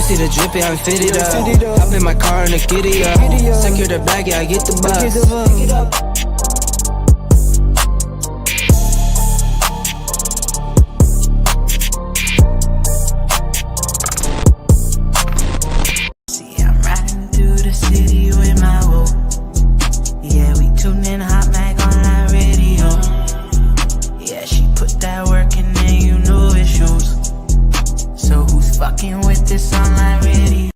See the drippy, I fit it up. Hop in my car and I get it up. Secure the bag, yeah, I get the bus. See, I'm riding through the city with my woo. Yeah, we tuned in HotxxMagOnlineRadio. Yeah, she put that work in there, you know it shows. So who's fucking with this online radio?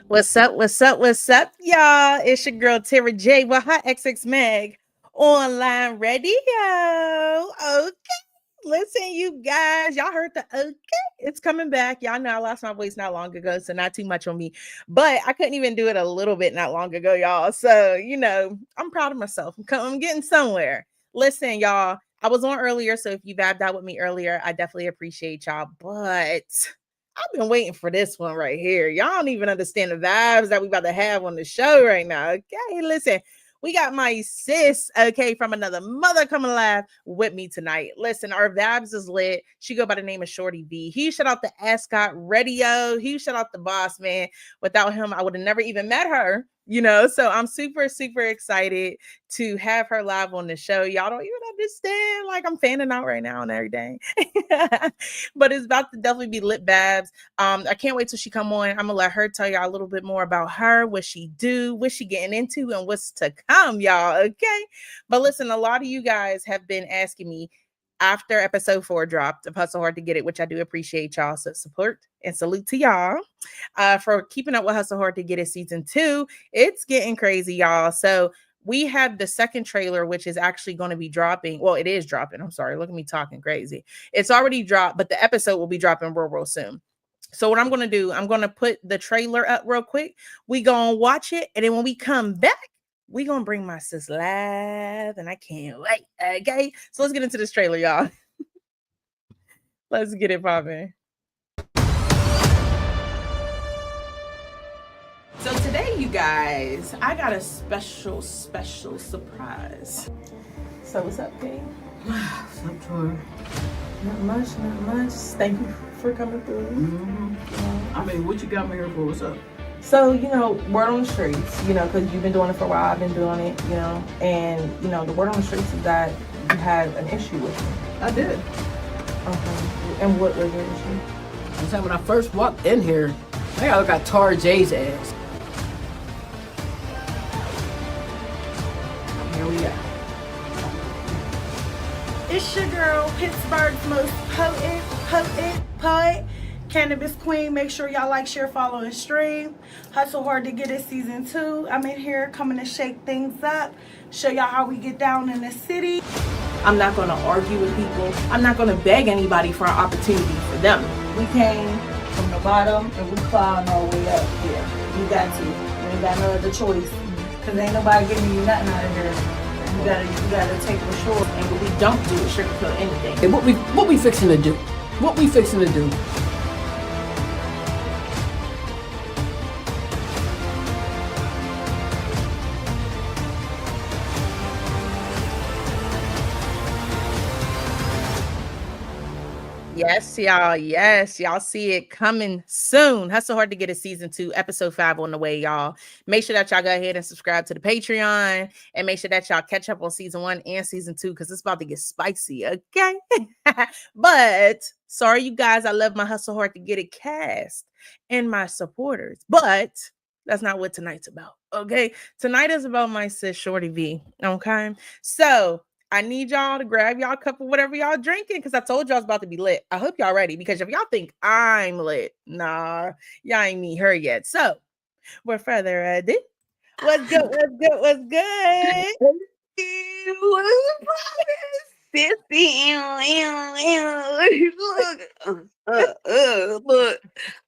What's up, y'all? It's your girl, Tara J, with HotxXMagOnlineRadio. Okay. Listen, you guys, y'all heard the okay. It's coming back. Y'all know I lost my voice not long ago, so not too much on me. But I couldn't even do it a little bit not long ago, y'all. So, I'm proud of myself. I'm getting somewhere. Listen, y'all, I was on earlier, so if you vibed out with me earlier, I definitely appreciate y'all. But I've been waiting for this one right here. Y'all don't even understand the vibes that we about to have on the show right now. Okay, listen. We got my sis, okay, from another mother coming live with me tonight. Listen, our vibes is lit. She go by the name of Shorty V. He shout out the Ascot Radio. He shout out the boss, man. Without him, I would have never even met her, So I'm super, super excited to have her live on the show. Y'all don't even understand. Like, I'm fanning out right now and everything. But it's about to definitely be lit vibes. I can't wait till she come on. I'm gonna let her tell y'all a little bit more about her, what she do, what she getting into, and what's to come, y'all. Okay. But listen, a lot of you guys have been asking me after episode 4 dropped of Hustle Hard to Get It, which I do appreciate y'all. So support and salute to y'all for keeping up with Hustle Hard to Get It season 2. It's getting crazy, y'all. So we have the second trailer, which is actually going to be dropping. Well, it is dropping. I'm sorry. Look at me talking crazy. It's already dropped, but the episode will be dropping real soon. So what I'm going to do, I'm going to put the trailer up real quick. We going to watch it. And then when we come back, we going to bring my sis live. And I can't wait. Okay. So let's get into this trailer, y'all. Let's get it popping. So today, you guys, I got a special surprise. So what's up, King? What's up, Tori? Not much. Thank you for coming through. I mean, what you got me here for? What's up? So, word on the streets, because you've been doing it for a while, I've been doing it, and, the word on the streets is that you had an issue with me. I did. Okay. And what was your issue? I'm saying when I first walked in here, I think I look at Tara J's ass. Here we go. It's your girl, Pittsburgh's most potent poet, Cannabis Queen. Make sure y'all like, share, follow, and stream. Hustle Hard to Get It season 2. I'm in here coming to shake things up, show y'all how we get down in the city. I'm not going to argue with people. I'm not going to beg anybody for an opportunity for them. We came from the bottom and we climbed all the way up here. You got to. You ain't got no other choice. Because ain't nobody giving you nothing out of here. You gotta take the short. And what we don't do is sugarcoat anything. Hey, what we fixing to do? What we fixing to do? Yes, y'all. Yes, y'all see it coming soon. Hustle Hard to Get It Season 2, Episode 5 on the way, y'all. Make sure that y'all go ahead and subscribe to the Patreon and make sure that y'all catch up on Season 1 and Season 2 because it's about to get spicy, okay? But sorry, you guys. I love my Hustle Hard to Get It cast and my supporters. But that's not what tonight's about, okay? Tonight is about my sis, Shorty V, okay? So I need y'all to grab y'all a cup of whatever y'all drinking because I told y'all it's about to be lit. I hope y'all ready because if y'all think I'm lit, nah, y'all ain't meet her yet. So, without further ado, what's good? What's good? What's good? Look,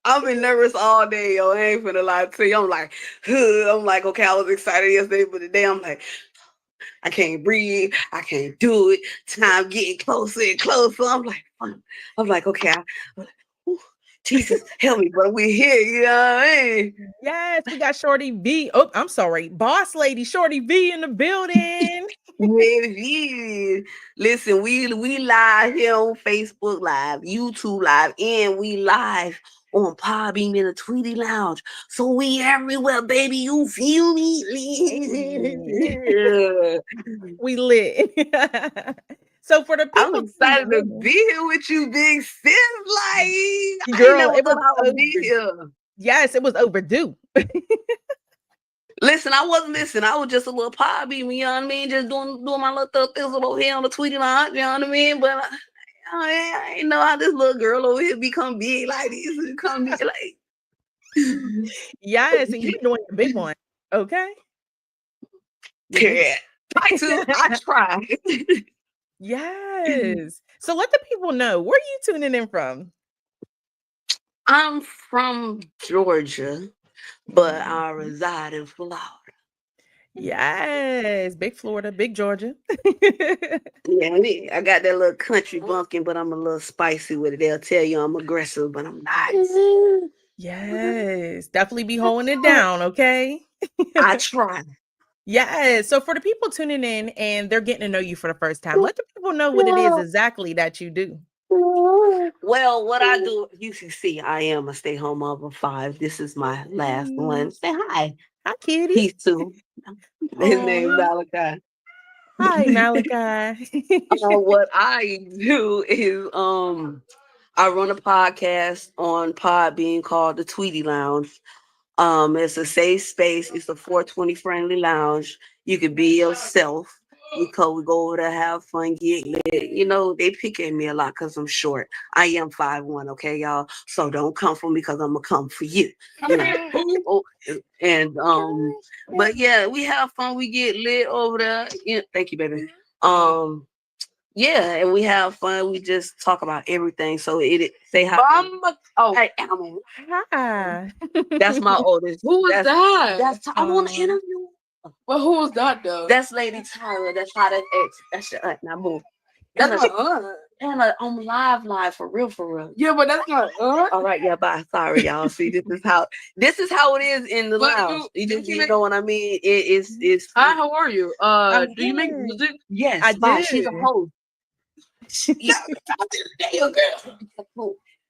I've been nervous all day, yo. I ain't finna lie to you. I'm like, okay, I was excited yesterday, but today I'm like, I can't breathe. I can't do it. Time getting closer and closer. I'm like, okay. Jesus, help me, but we're here. You know what I mean? Yes, we got Shorty V. Oh, I'm sorry, Boss Lady Shorty V in the building. Listen, we live here on Facebook Live, YouTube Live, and we live on Podbeam in the Tweety Lounge. So we everywhere, baby. You feel me? We lit. So for the people, I'm excited to be here with you, big sis. Like, girl, I never it thought was I would be here. Yes, it was overdue. Listen, I wasn't listening. I was just a little Podbeam, you know what I mean? Just doing my little things over here on the Tweety Lounge, you know what I mean? But I ain't know how this little girl over here become big like this. Become big like. Yes, and you've been doing the big one, okay? Yeah, I try. Yes. So let the people know, where are you tuning in from? I'm from Georgia, but I reside in Florida. Yes, big Florida, big Georgia. Yeah, I got that little country bumpkin, but I'm a little spicy with it. They'll tell you I'm aggressive, but I'm not. Yes, definitely be holding it down, okay? I try. Yes. So for the people tuning in and they're getting to know you for the first time, let the people know what it is exactly that you do. Well, what I do, you can see I am a stay-home mom of 5. This is my last one. Say hi. Hi, kitty. He's 2. His name is Malachi. Hi, Malachi. What I do is I run a podcast on Podbean called the Tweety Lounge. It's a safe space. It's a 420 friendly lounge. You can be yourself. We go over there, have fun, get lit. You know, they pick at me a lot because I'm short. I am 5'1", okay, y'all? So don't come for me because I'm gonna come for you. You know? And but yeah, we have fun. We get lit over there. Yeah, thank you, baby. Yeah, and we have fun. We just talk about everything. So it say hi. Hey, Alma. Hi. That's my oldest. Who was that? That's I'm on the interview. Well, who was that though? That's Lady Tyler. That's how that ex. That's your aunt. Now move. That's not aunt. Anna, I'm live for real. Yeah, but that's not aunt. All right, yeah, bye. Sorry, y'all. See, this is how it is in the lounge. You know what I mean? It's. Hi, how are you? Do you make music? Yes, I do. She's a host.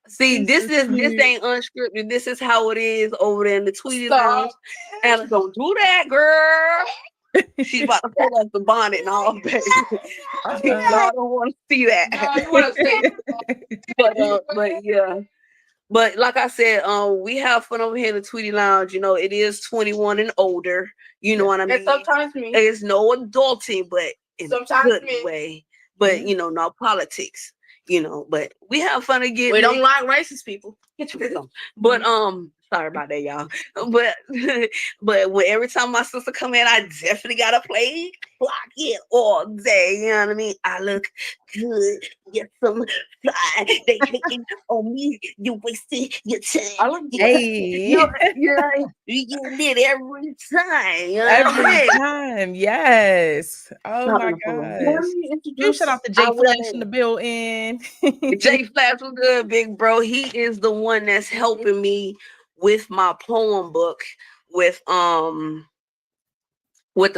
See, this ain't unscripted. This is how it is over there in the Tweety Lounge. And don't do that, girl. She's about to pull off the bonnet and all, baby. Y'all don't want to see that. No, you want to see. But yeah. But like I said, we have fun over here in the Tweety Lounge. You know, it is 21 and older. You know what I mean? And sometimes me. There's no adulting, but in Sometimes a good way. But you know, no politics. You know, but we have fun again. We don't like racist people. Get your on. But sorry about that, y'all. But when every time my sister come in, I definitely gotta play clock it all day. You know what I mean? I look good, get some fly. They hating on me. You wasted your time. I look Hey. You did every time. You know Every time, yes. Oh my Let gosh. me introduce. Shout out to Jay Flash in the building. Jay Big Flaps was good, big bro. He is the one that's helping me with my poem book, with the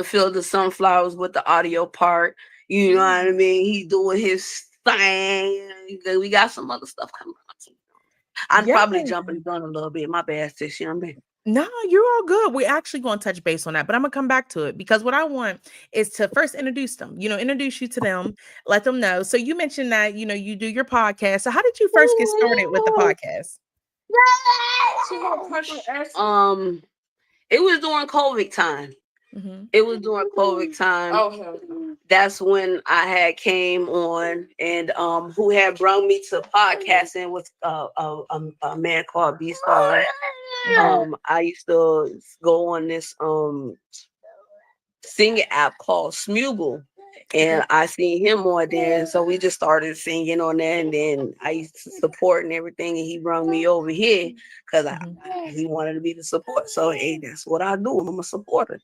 Field of Sunflowers, with the audio part. You know what I mean? He's doing his thing. We got some other stuff coming up. I'm probably jumping the gun a little bit. My bad, sis. You know what I mean? No, you're all good. We're actually going to touch base on that, but I'm going to come back to it because what I want is to first introduce them, introduce you to them, let them know. So you mentioned that, you do your podcast. So how did you first get started with the podcast? It was during COVID time. Mm-hmm. It was during COVID time. Oh, that's when I had came on, and who had brought me to podcasting was a man called B Star. I used to go on this singing app called Smoogle, and I seen him on there, so we just started singing on there, and then I used to support and everything, and he brought me over here because he wanted to be the support. So hey, that's what I do. I'm a supporter.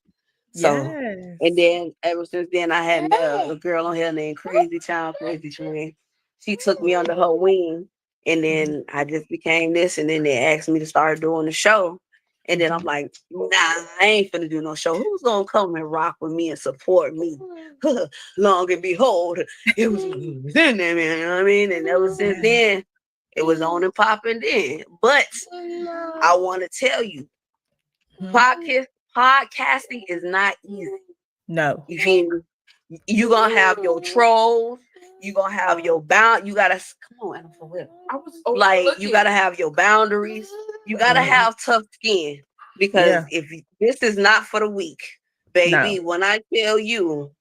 So, and then ever since then, I had met a girl on here named Crazy Train. She took me under her wing, and then I just became this. And then they asked me to start doing the show, and then I'm like, nah, I ain't finna do no show. Who's gonna come and rock with me and support me? Long and behold, it was in there, man. You know what I mean? And ever since then, it was on and popping then. But I want to tell you, podcasting is not easy. No. You gonna have your trolls, you gonna have your you gotta come on, for real. You gotta have your boundaries, you gotta have tough skin, because if this is not for the weak, baby. When I tell you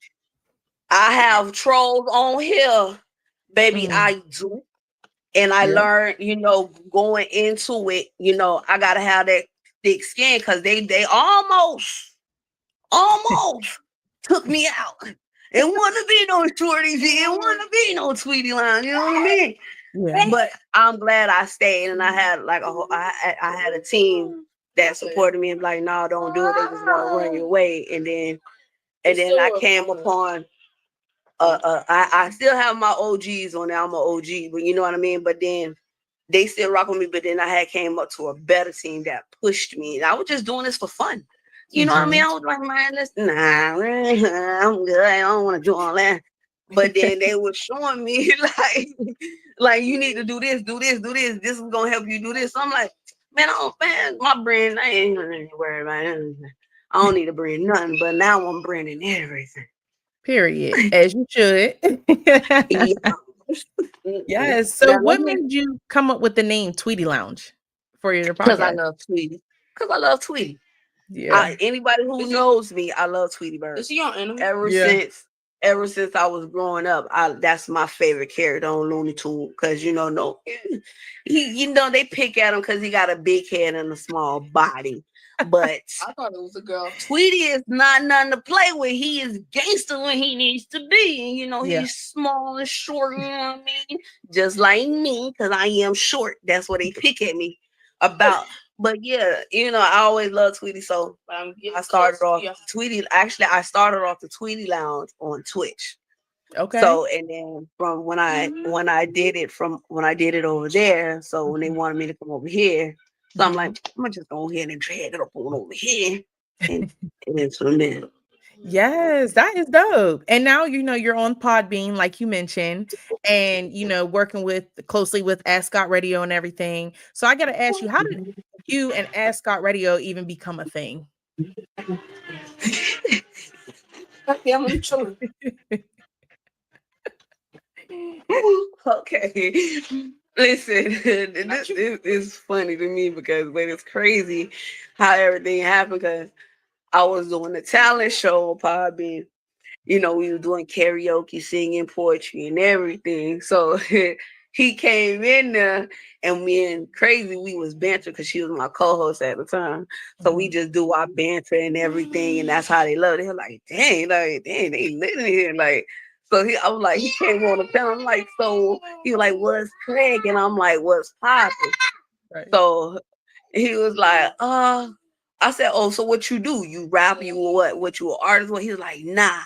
I have trolls on here, baby, I do. And I learned, going into it, I gotta have that thick skin, because they almost took me out. And want to be no Shorty V, and want to be no Tweety Line, you know what I mean? Yeah. But I'm glad I stayed, and I had I had a team that supported me and like, no, don't do it. They just want to run your way. And then I came upon I still have my OGs on there. I'm an OG, but you know what I mean? But then they still rock with me, but then I had came up to a better team that pushed me. And I was just doing this for fun. You know what I mean? I was like, man, listen, I'm good. I don't want to do all that. But then they were showing me like you need to do this. This is gonna help you do this. So I'm like, man, my brand, I ain't worried about it. I don't need to brand nothing, but now I'm branding everything. Period. As you should. Yes. So now, what made you come up with the name Tweety Lounge for your podcast? Because I love Tweety. Yeah. Anybody who knows me, I love Tweety Bird. Is he on anime? Ever since I was growing up, that's my favorite character on Looney Tunes, because they pick at him because he got a big head and a small body. But I thought it was a girl. Tweety is not nothing to play with. He is gangster when he needs to be. And, he's small and short, you know what I mean? Just like me, because I am short. That's what they pick at me about. But yeah, I always loved Tweety. So I started off Tweety. Actually, I started off the Tweety Lounge on Twitch. Okay. So, and then from when I did it over there, so when they wanted me to come over here, so I'm like, I'm gonna just go ahead and drag it up on over here, and then from there. Yes, that is dope. And now you're on Podbean, like you mentioned, and working closely with Ascot Radio and everything. So I gotta ask you, how did you and Ascot Radio even become a thing? Okay. Listen, this is funny to me but it's crazy how everything happened, because I was doing a talent show on Podbean. We were doing karaoke, singing poetry and everything. So he came in there, and me and Crazy, we was banter because she was my co-host at the time. So we just do our banter and everything, and that's how they love it. They're like, dang, they living here. So I was like, he came on the panel. I'm like, so he was like, what's Craig? And I'm like, what's poppin'? Right. So he was like, I said, oh, so what you do? You rap? You what? What you an artist? Well, he was like, nah,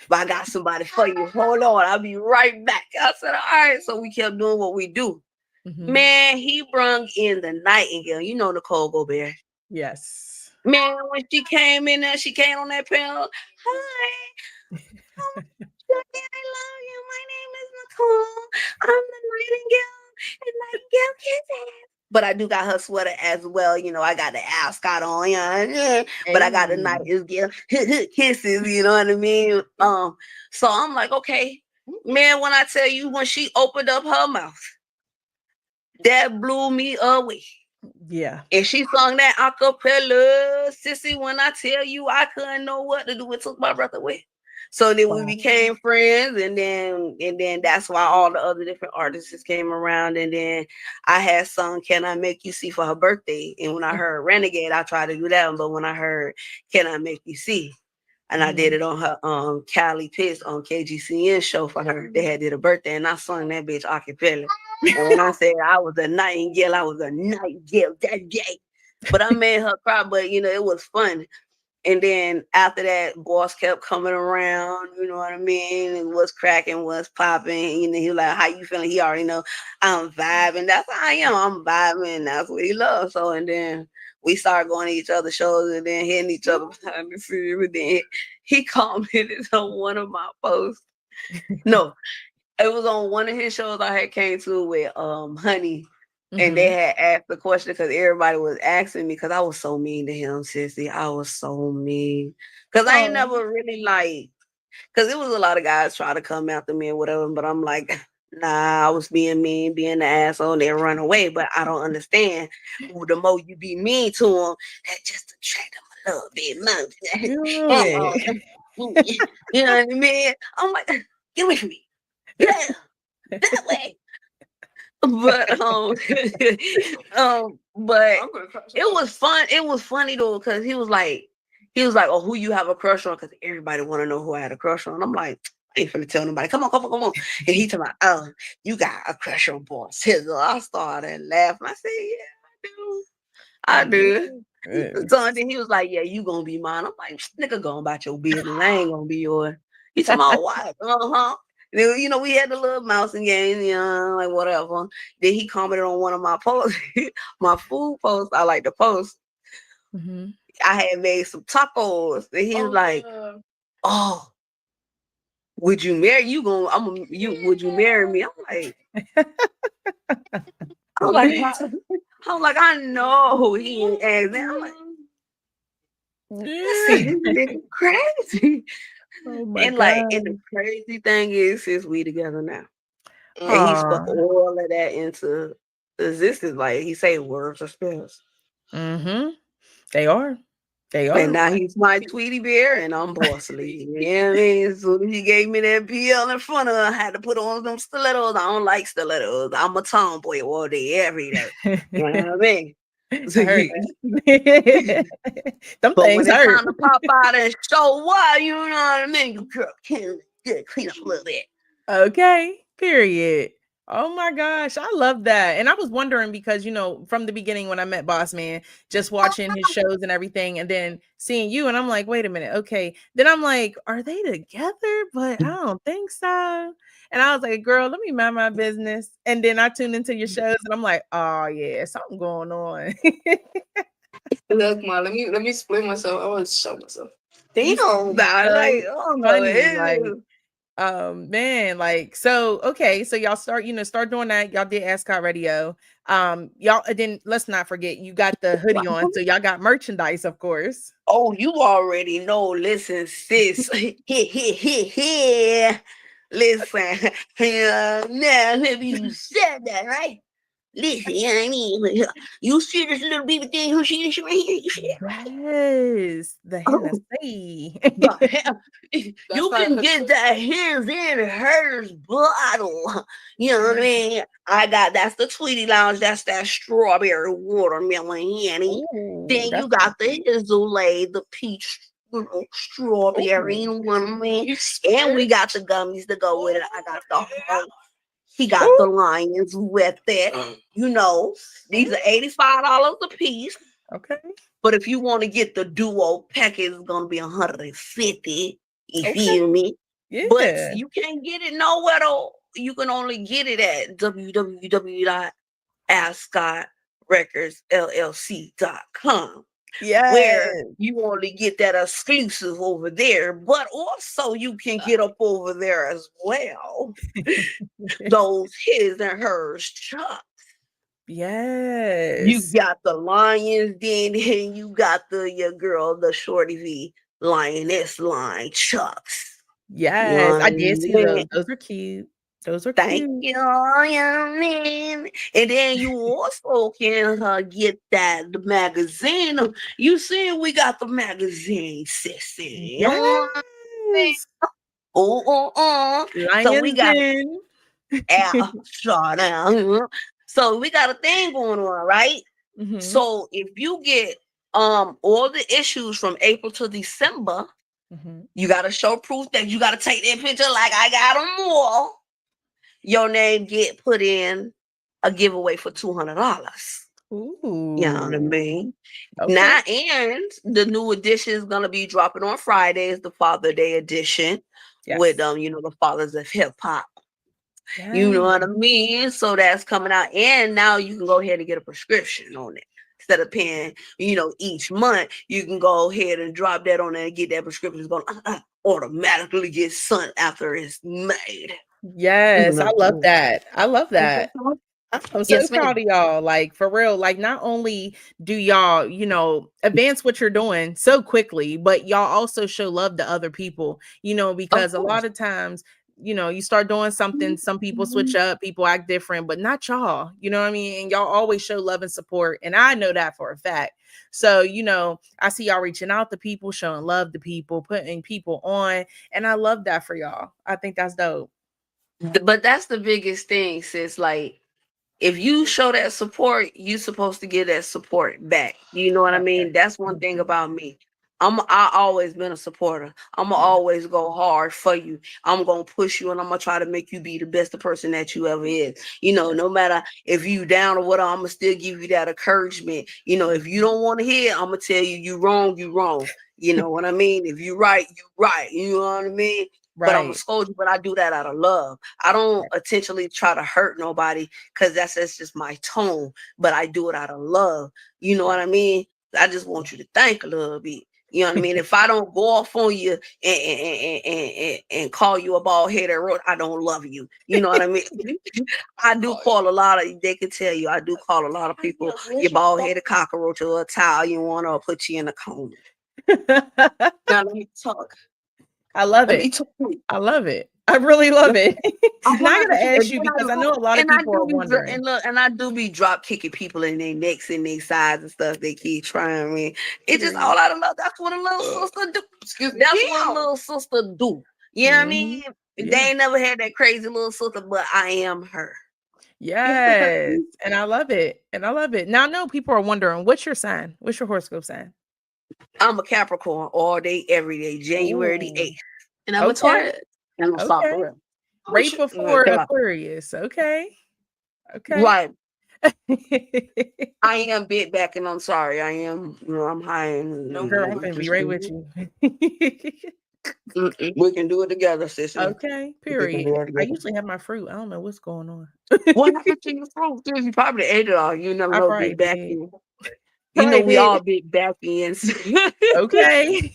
but I got somebody for you. Hold on, I'll be right back. I said, all right. So we kept doing what we do. Mm-hmm. Man, he brung in the Nightingale. You know Nicole Gobert. Yes. Man, when she came in there, she came on that panel. Hi. I love you. My name is Nicole. I'm the Nightingale. And Nightingale kisses. But I do got her sweater as well. You know, I got the Ascot on, yeah. But I got the Nightingale kisses, you know what I mean? So I'm like, okay, man, when I tell you, when she opened up her mouth, that blew me away. Yeah. And she sung that acapella, sissy. When I tell you, I couldn't know what to do. It took my breath away. So then we became friends, and then that's why all the other different artists came around. And then I had sung "Can I Make You See" for her birthday. And when I heard "Renegade," I tried to do that one. But when I heard "Can I Make You See," and I did it on her Cali Pitts on KGCN show for her. They had did a birthday, and I sung that bitch acapella. And when I said I was a nightingale, I was a nightingale that day. But I made her cry. But you know, it was fun. And then after that, boss kept coming around, you know what I mean? And what's cracking, what's popping. You know, he was like, how you feeling? He already know I'm vibing. That's how I am. I'm vibing. That's what he loves. So, and then we started going to each other's shows and then hitting each other behind the scenes. And then he commented on one of my posts. No, it was on one of his shows I had came to with Honey. And they had asked the question because everybody was asking me because I was so mean to him, sissy. I was so mean. Because I ain't never really because it was a lot of guys trying to come after me or whatever, but I'm like, nah, I was being mean, being the asshole, and they run away. But I don't understand. The more you be mean to them, that just attract them a little bit more. You know what I mean? I'm like, get away from me. Yeah, that way. But but it was fun. It was funny though, because he was like, oh, who you have a crush on? Because everybody want to know who I had a crush on. I'm like, I ain't finna tell nobody. Come on. And he told me, oh, you got a crush on Boss Sizzle. I started laughing. I said, yeah, I do. So then he was like, yeah, you gonna be mine. I'm like, nigga, go about your business. I ain't gonna be yours. He told me, what? You know, we had the little mousing game, you know, like whatever. Then he commented on one of my posts, my food posts. I like to post. I had made some tacos, and he was like, "Oh, would you marry you? Would you marry me?" I'm like, I know he ain't asked that. I'm like, see, this nigga crazy. Oh my and God. and the crazy thing is we together now. And he spoke all of that into existence. Like he say words or spells. They are. And now he's my Tweety Bear and I'm Boss Lee. You know what I mean? As soon as he gave me that BL in front of her, I had to put on them stilettos. I don't like stilettos. I'm a tomboy all day, every day. You know what I mean? I heard that. Them but things when it's hurt. time to pop out and show what, you know what I mean? You girl can clean up a little bit. Okay, period. Oh my gosh, I love that. And I was wondering because, you know, from the beginning when I met Boss Man, just watching his shows and everything, and then seeing you, and I'm like, wait a minute, okay. Then I'm like, are they together? But I don't think so. And I was like, girl, let me mind my business. And then I tuned into your shows, and I'm like, oh yeah, something going on. Look, ma, let me explain myself. I want to show myself. Damn, like, oh funny, like. Man, like, so okay, so y'all start doing that. Y'all did Ascot Radio. Y'all then let's not forget you got the hoodie on, so y'all got merchandise, of course. Oh, you already know. Listen, sis. Listen, now have you said that, right? Listen, you know what I mean? You see this little baby thing? Who she is right here? You see that? Yes, the Hennessy. You can get that his and hers bottle. You know what I mean? That's the Tweety Lounge. That's that strawberry watermelon honey. Then you got the Hazelade, the peach, strawberry. You know what I mean? And we got the gummies to go with it. I got the whole. He got the lions with it. You know, these are $85 a piece. Okay. But if you want to get the duo package, it's gonna be $150. You feel me? but Yeah. you can't get it nowhere though. You can only get it at www.ascotrecordsllc.com, where Yes. you only get that exclusive over there, but also you can get up over there as well. Those his and hers Chuck. You Yes. got the Lions Den, and you got your girl, the Shorty V Lioness line Chucks. You know Yes. what I I did see mean? those. Those are cute. Those are Thank cute. you, young man. And then you also can get the magazine. You see, we got the magazine, sissy. You know what I mean? Yes. So we Lions got Den. shut down. So we got a thing going on, right? Mhm. So if you get all the issues from April to December, Mhm. you got to show proof that you got to take that picture like I got them all. Your name get put in a giveaway for $200. Ooh. You know what I mean? Okay. Now, and the new edition is gonna be dropping on Fridays, the Father Day edition, with Yes. the fathers of hip hop. Yes. You know what I mean? So that's coming out, and now you can go ahead and get a prescription on it. Instead of paying, each month, you can go ahead and drop that on there and get that prescription. It's going to automatically get sent after it's made. Yes, I love that. I love that. I'm so Yes, proud of y'all. Like, for real, like, not only do y'all, advance what you're doing so quickly, but y'all also show love to other people, because a lot of times, you start doing something, some people switch up, people act different, but not y'all, you know what I mean? And y'all always show love and support. And I know that for a fact. So, I see y'all reaching out to people, showing love to people, putting people on. And I love that for y'all. I think that's dope. But that's the biggest thing, sis. Like, if you show that support, you're supposed to get that support back. You know what I mean? That's one thing about me. I always been a supporter. I'm gonna always go hard for you. I'm gonna push you, and I'm gonna try to make you be the best person that you ever is. No matter if you down or whatever, I'm gonna still give you that encouragement. If you don't want to hear, I'm gonna tell you you wrong. You know what I mean? If you right, you right. You know what I mean? But I'm gonna scold you, but I do that out of love. I don't intentionally try to hurt nobody because that's just my tone, but I do it out of love. You know what I mean? I just want you to think a little bit. You know what I mean? If I don't go off on you and call you a bald headed road, I don't love you. You know what I mean? I do call a lot of, they can tell you, I do call a lot of people your bald headed cockroach or Italian one, or put you in a coma. Now let me talk. I love it. I love it. I really love it. Now I gotta ask you, because I know a lot of people are wondering. And I do be drop kicking people in their necks and their sides and stuff. They keep trying me. It's just all out of love. That's what a little sister do. That's what a little sister do. You know what I mean? They ain't never had that crazy little sister, but I am her. Yes. And I love it. And I love it. Now I know people are wondering, what's your sign? What's your horoscope sign? I'm a Capricorn all day, every day, January the 8th. And I'm a Taurus. And I'm South Korea. Right before Aquarius. Okay. Right. I am bit back, and I'm sorry. I am, I'm high. And no, girl, I'm gonna be right with you. We can do it together, sister. Okay, period. I usually have my fruit. I don't know what's going on. What happened to your fruit? You probably ate it all. You never know, big back in. We all big back ends. Okay.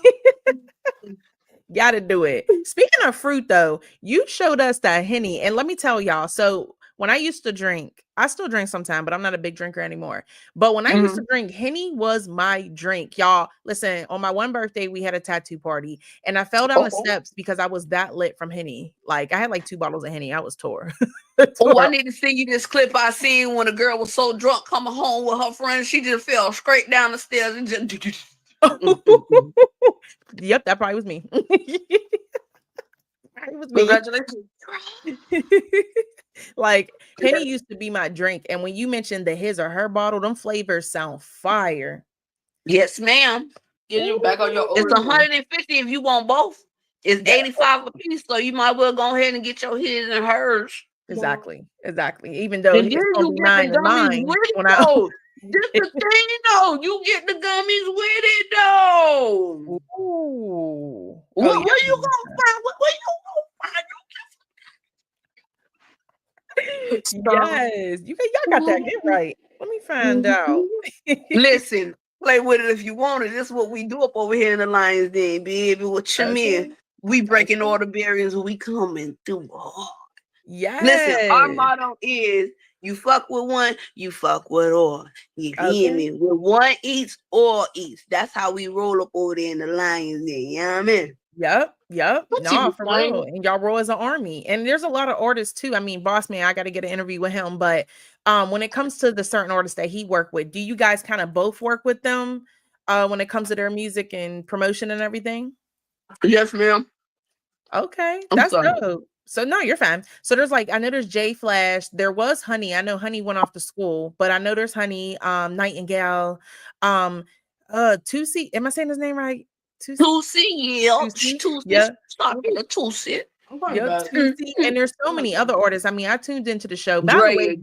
Gotta do it. Speaking of fruit, though, you showed us that Henny, and let me tell y'all. So when I used to drink, I still drink sometimes, but I'm not a big drinker anymore. But when I used to drink, Henny was my drink. Y'all, listen, on my one birthday, we had a tattoo party, and I fell down the steps because I was that lit from Henny. Like, I had like 2 bottles of Henny. I was tore. I need to send you this clip I seen when a girl was so drunk coming home with her friends. She just fell straight down the stairs and just... Yep, that probably was me. Congratulations. Like, Henny used to be my drink, and when you mentioned the his or her bottle, them flavors sound fire. Yes, ma'am. Get you back on your. It's 150 if you want both. It's 85 a piece, so you might well go ahead and get your his and hers. Exactly. Even though it's gonna be mine and mine. This the thing, though. You get the gummies with it, though. Ooh. Where you gonna Yes, y'all got that get right. Let me find out. Listen, play with it if you want it. This is what we do up over here in the Lions Den, baby. With your men, we breaking all the barriers and we coming through hard. Listen, our motto is you fuck with one, you fuck with all. You hear me? When one eats, all eats. That's how we roll up over there in the Lions Den. You know what I mean? Yep. No, for real. And y'all roll as an army. And there's a lot of artists too. I mean, Boss Man, I got to get an interview with him. But when it comes to the certain artists that he worked with, do you guys kind of both work with them when it comes to their music and promotion and everything? Yes, ma'am. Okay, that's dope. So no, you're fine. So there's like, I know there's J Flash. There was Honey. I know Honey went off to school, but I know there's Honey, Nightingale, Tusi. Am I saying his name right? Tusi, yeah. Tusi. And there's so many other artists. I mean, I tuned into the show. By the way,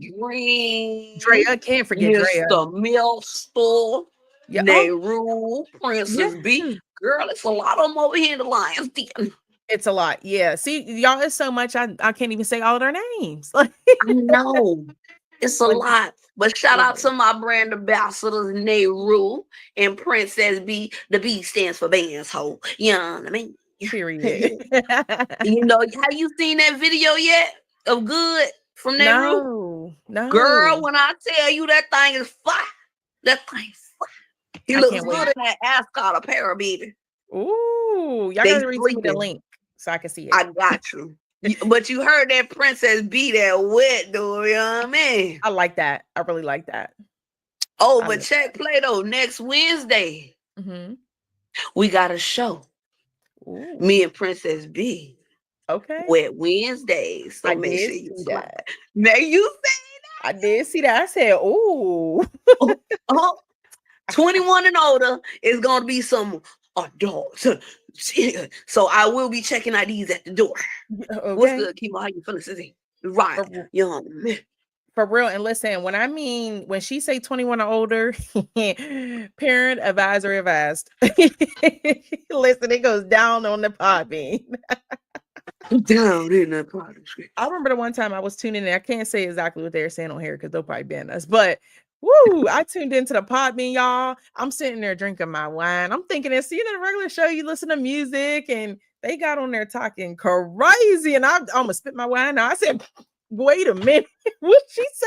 Drea, can't forget Drea. Mr. Millstore, Nehru, Princess B. Girl, it's a lot of them over here in the Lions Den. It's a lot. Yeah. See, y'all, it's so much. I can't even say all of their names. I know. It's a lot. But shout out to my brand ambassadors, Nehru and Princess B. The B stands for Bands Ho. You know what I mean? Period. You know, have you seen that video yet of Good from Nehru? No. Girl, when I tell you that thing is fire. That thing's fire. He looks good in that Ascot apparel, baby. Ooh, y'all gotta retweet the link so I can see it. I got you. But you heard that Princess B that wet, though, you know what I mean? I like that. I really like that. Oh, but check play though. Next Wednesday, we got a show. Ooh. Me and Princess B. Okay. Wet Wednesdays. So make sure you see that. Now you say that. I did see that. I said, ooh. 21 and older is gonna be some adults. So I will be checking IDs at the door. Okay. What's good, Kimo? How you feeling, Sissy? Right. Young man. For real. And listen, when she say 21 or older, parent advisory advised. Listen, it goes down on the Podbean. Down in the Podbean. I remember the one time I was tuning in. I can't say exactly what they're saying on here because they'll probably ban us. But woo, I tuned into the Podbean, y'all. I'm sitting there drinking my wine. I'm thinking it's a regular show. You listen to music, and they got on there talking crazy, and I almost spit my wine out. I said, wait a minute, what'd she say?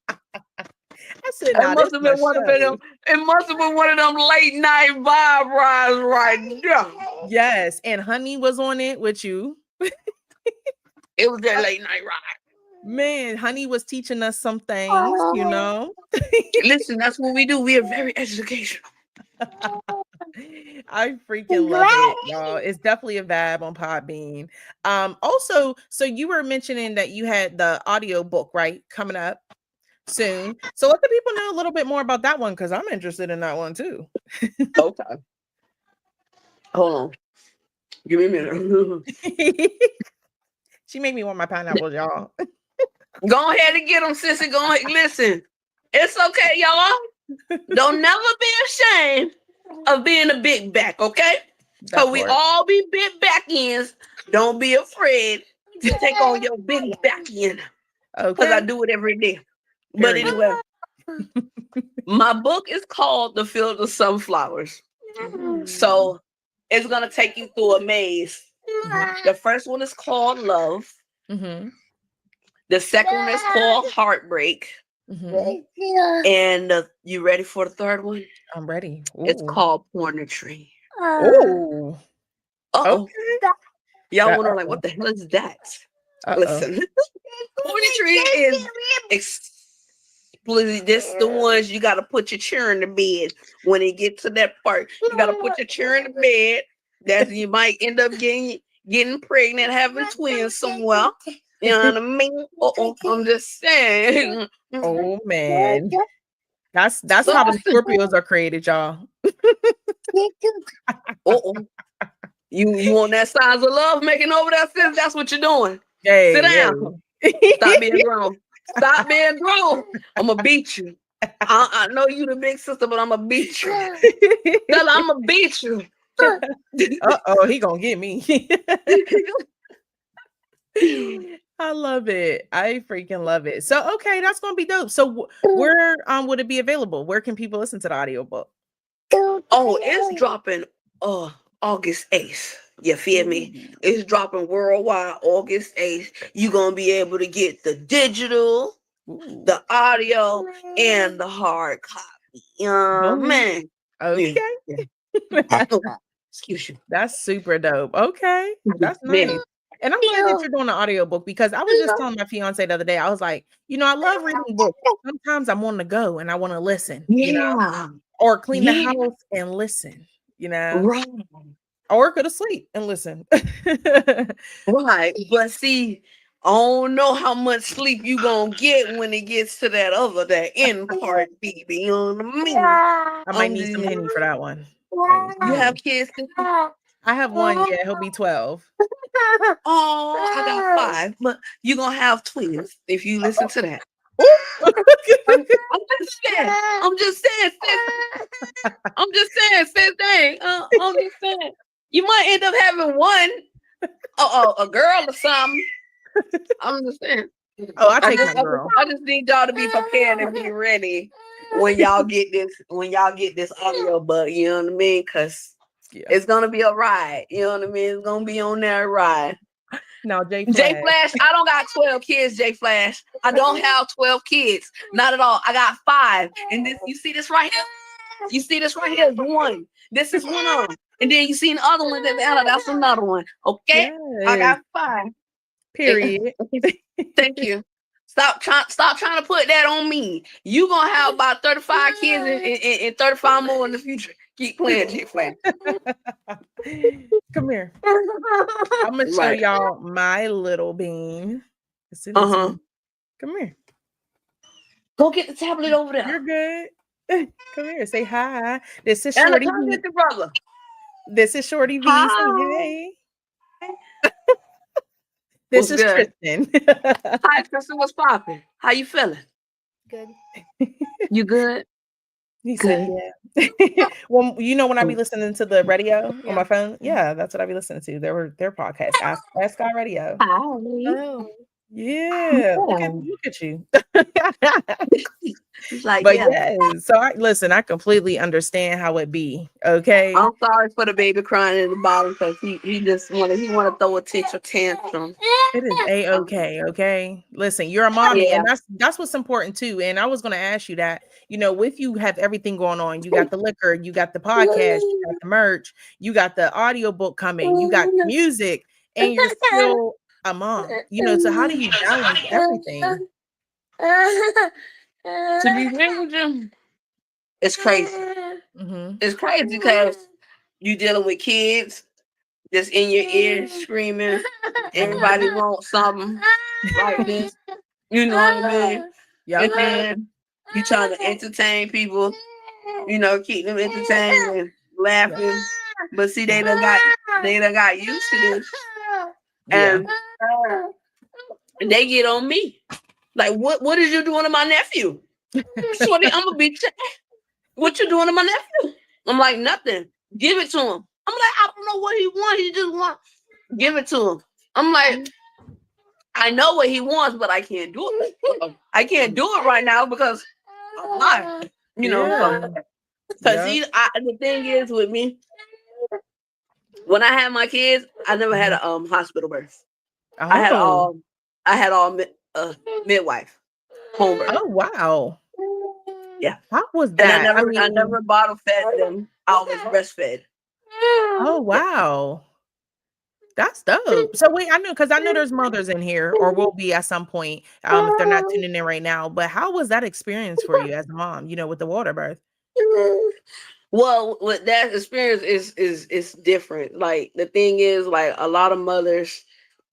I said, it must have been one of them. It must have been one of them late night vibe rides right there. Yes, and Honey was on it with you. It was that late night ride. Man, Honey was teaching us some things, you know. Listen, that's what we do. We are very educational. I freaking love it, y'all. It's definitely a vibe on Podbean. Also, so you were mentioning that you had the audio book, right, coming up soon. So let the people know a little bit more about that one, because I'm interested in that one too. Okay. Hold on. Give me a minute. She made me want my pineapples, y'all. Go ahead and get them, sissy. Go ahead. Listen, it's okay, y'all. Don't never be ashamed of being a big back, okay? So we all be big back ends. Don't be afraid to take on your big back end. Okay. Because I do it every day. But anyway, my book is called The Field of Sunflowers. So it's going to take you through a maze. The first one is called Love. The second one is called Heartbreak. And you ready for the third one? I'm ready. Ooh. It's called Pornetry. Oh. Okay. Y'all wonder like, what the hell is that? Listen, Pornetry is explicit. This the ones you got to put your chair in the bed. When it gets to that part, you got to put your chair in the bed. That you might end up getting pregnant, having twins somewhere. You know what I mean? I'm just saying. Oh man, that's how the Scorpios are created, y'all. You want that size of love making over that sis? That's what you're doing. Hey, sit down. Stop being grown. Stop being grown. I'm gonna beat you. I know you the big sister, but I'm gonna beat you. Tell I'm gonna beat you. He gonna get me. I love it. I freaking love it. So okay, that's gonna be dope. So where would it be available? Where can people listen to the audiobook? Oh, it's dropping August 8th. You feel me? It's dropping worldwide August 8th. You're gonna be able to get the digital, the audio, and the hard copy. Man. Okay. Yeah. Excuse you. That's super dope. Okay. That's nice. Man. And I'm glad that you're doing an audiobook because I was just telling my fiance the other day, I was like, I love reading books. Sometimes I'm on the go and I want to listen, or clean the house and listen, Right. or go to sleep and listen. Right. But see, I don't know how much sleep you gonna get when it gets to that end part, baby. You know what I mean? I might need some Henny for that one. You have kids? I have one. Yeah, he'll be 12. Oh, I got 5, but you're gonna have twins if you listen to that. I'm just saying, sis. Dang. I'm just saying. You might end up having one, a girl or something. I'm just saying. Oh, I take my girl. I just need y'all to be prepared and be ready when y'all get this audio book. You know what I mean? Because it's gonna be a ride. You know what I mean? It's gonna be on that ride. Now, J Flash, I don't got 12 kids, J Flash. I don't have 12 kids. Not at all. I got 5. And this, you see this right here? You see this right here is one. This is one of them. And then you see an other one that's another one. Okay? Yes. I got 5. Period. Thank you. Stop trying to put that on me. You gonna have about 35 kids and 35 more in the future. Keep playing, J Flash. Come here. I'm gonna show y'all my little bean. Come here. Go get the tablet over there. You're good. Come here. Say hi. This is Shorty V. Brother. This is Shorty V. Hi. Say hey. This is good? Tristan. Hi, Tristan. What's popping? How you feeling? Good. You good? He said, yeah. Well, when I be listening to the radio on my phone, that's what I be listening to. Their podcast, Ascot Radio. Oh. Yeah. Look at you. Yes. So I completely understand how it be. Okay. I'm sorry for the baby crying in the bottom because he just want to throw a tantrum. It is A-okay. Okay. Listen, you're a mommy, and that's what's important too. And I was gonna ask you that, with you have everything going on. You got the liquor, you got the podcast, you got the merch, you got the audiobook coming, you got music, and you're still a mom. So how do you balance everything? To be real with you, it's crazy. It's crazy because you dealing with kids just in your ear screaming. Everybody wants something like this. You know what I mean? Yeah. And then you trying to entertain people. Keep them entertained and laughing. But see, they done got used to this, and they get on me. Like, what is you doing to my nephew? Shorty, I'm gonna be what you doing to my nephew? I'm like, nothing. Give it to him. I'm like, I don't know what he wants. He just want. Give it to him. I'm like, I know what he wants, but I can't do it. I can't do it right now because I'm not. Because the thing is with me, when I had my kids, I never had a hospital birth. Oh. I had all midwife home birth. Oh wow. Yeah. How was that? And I never bottle fed them. I always breastfed. Oh wow. That's dope. So wait, I know there's mothers in here or will be at some point if they're not tuning in right now. But how was that experience for you as a mom, with the water birth? Well, with that experience is different. Like the thing is, like a lot of mothers,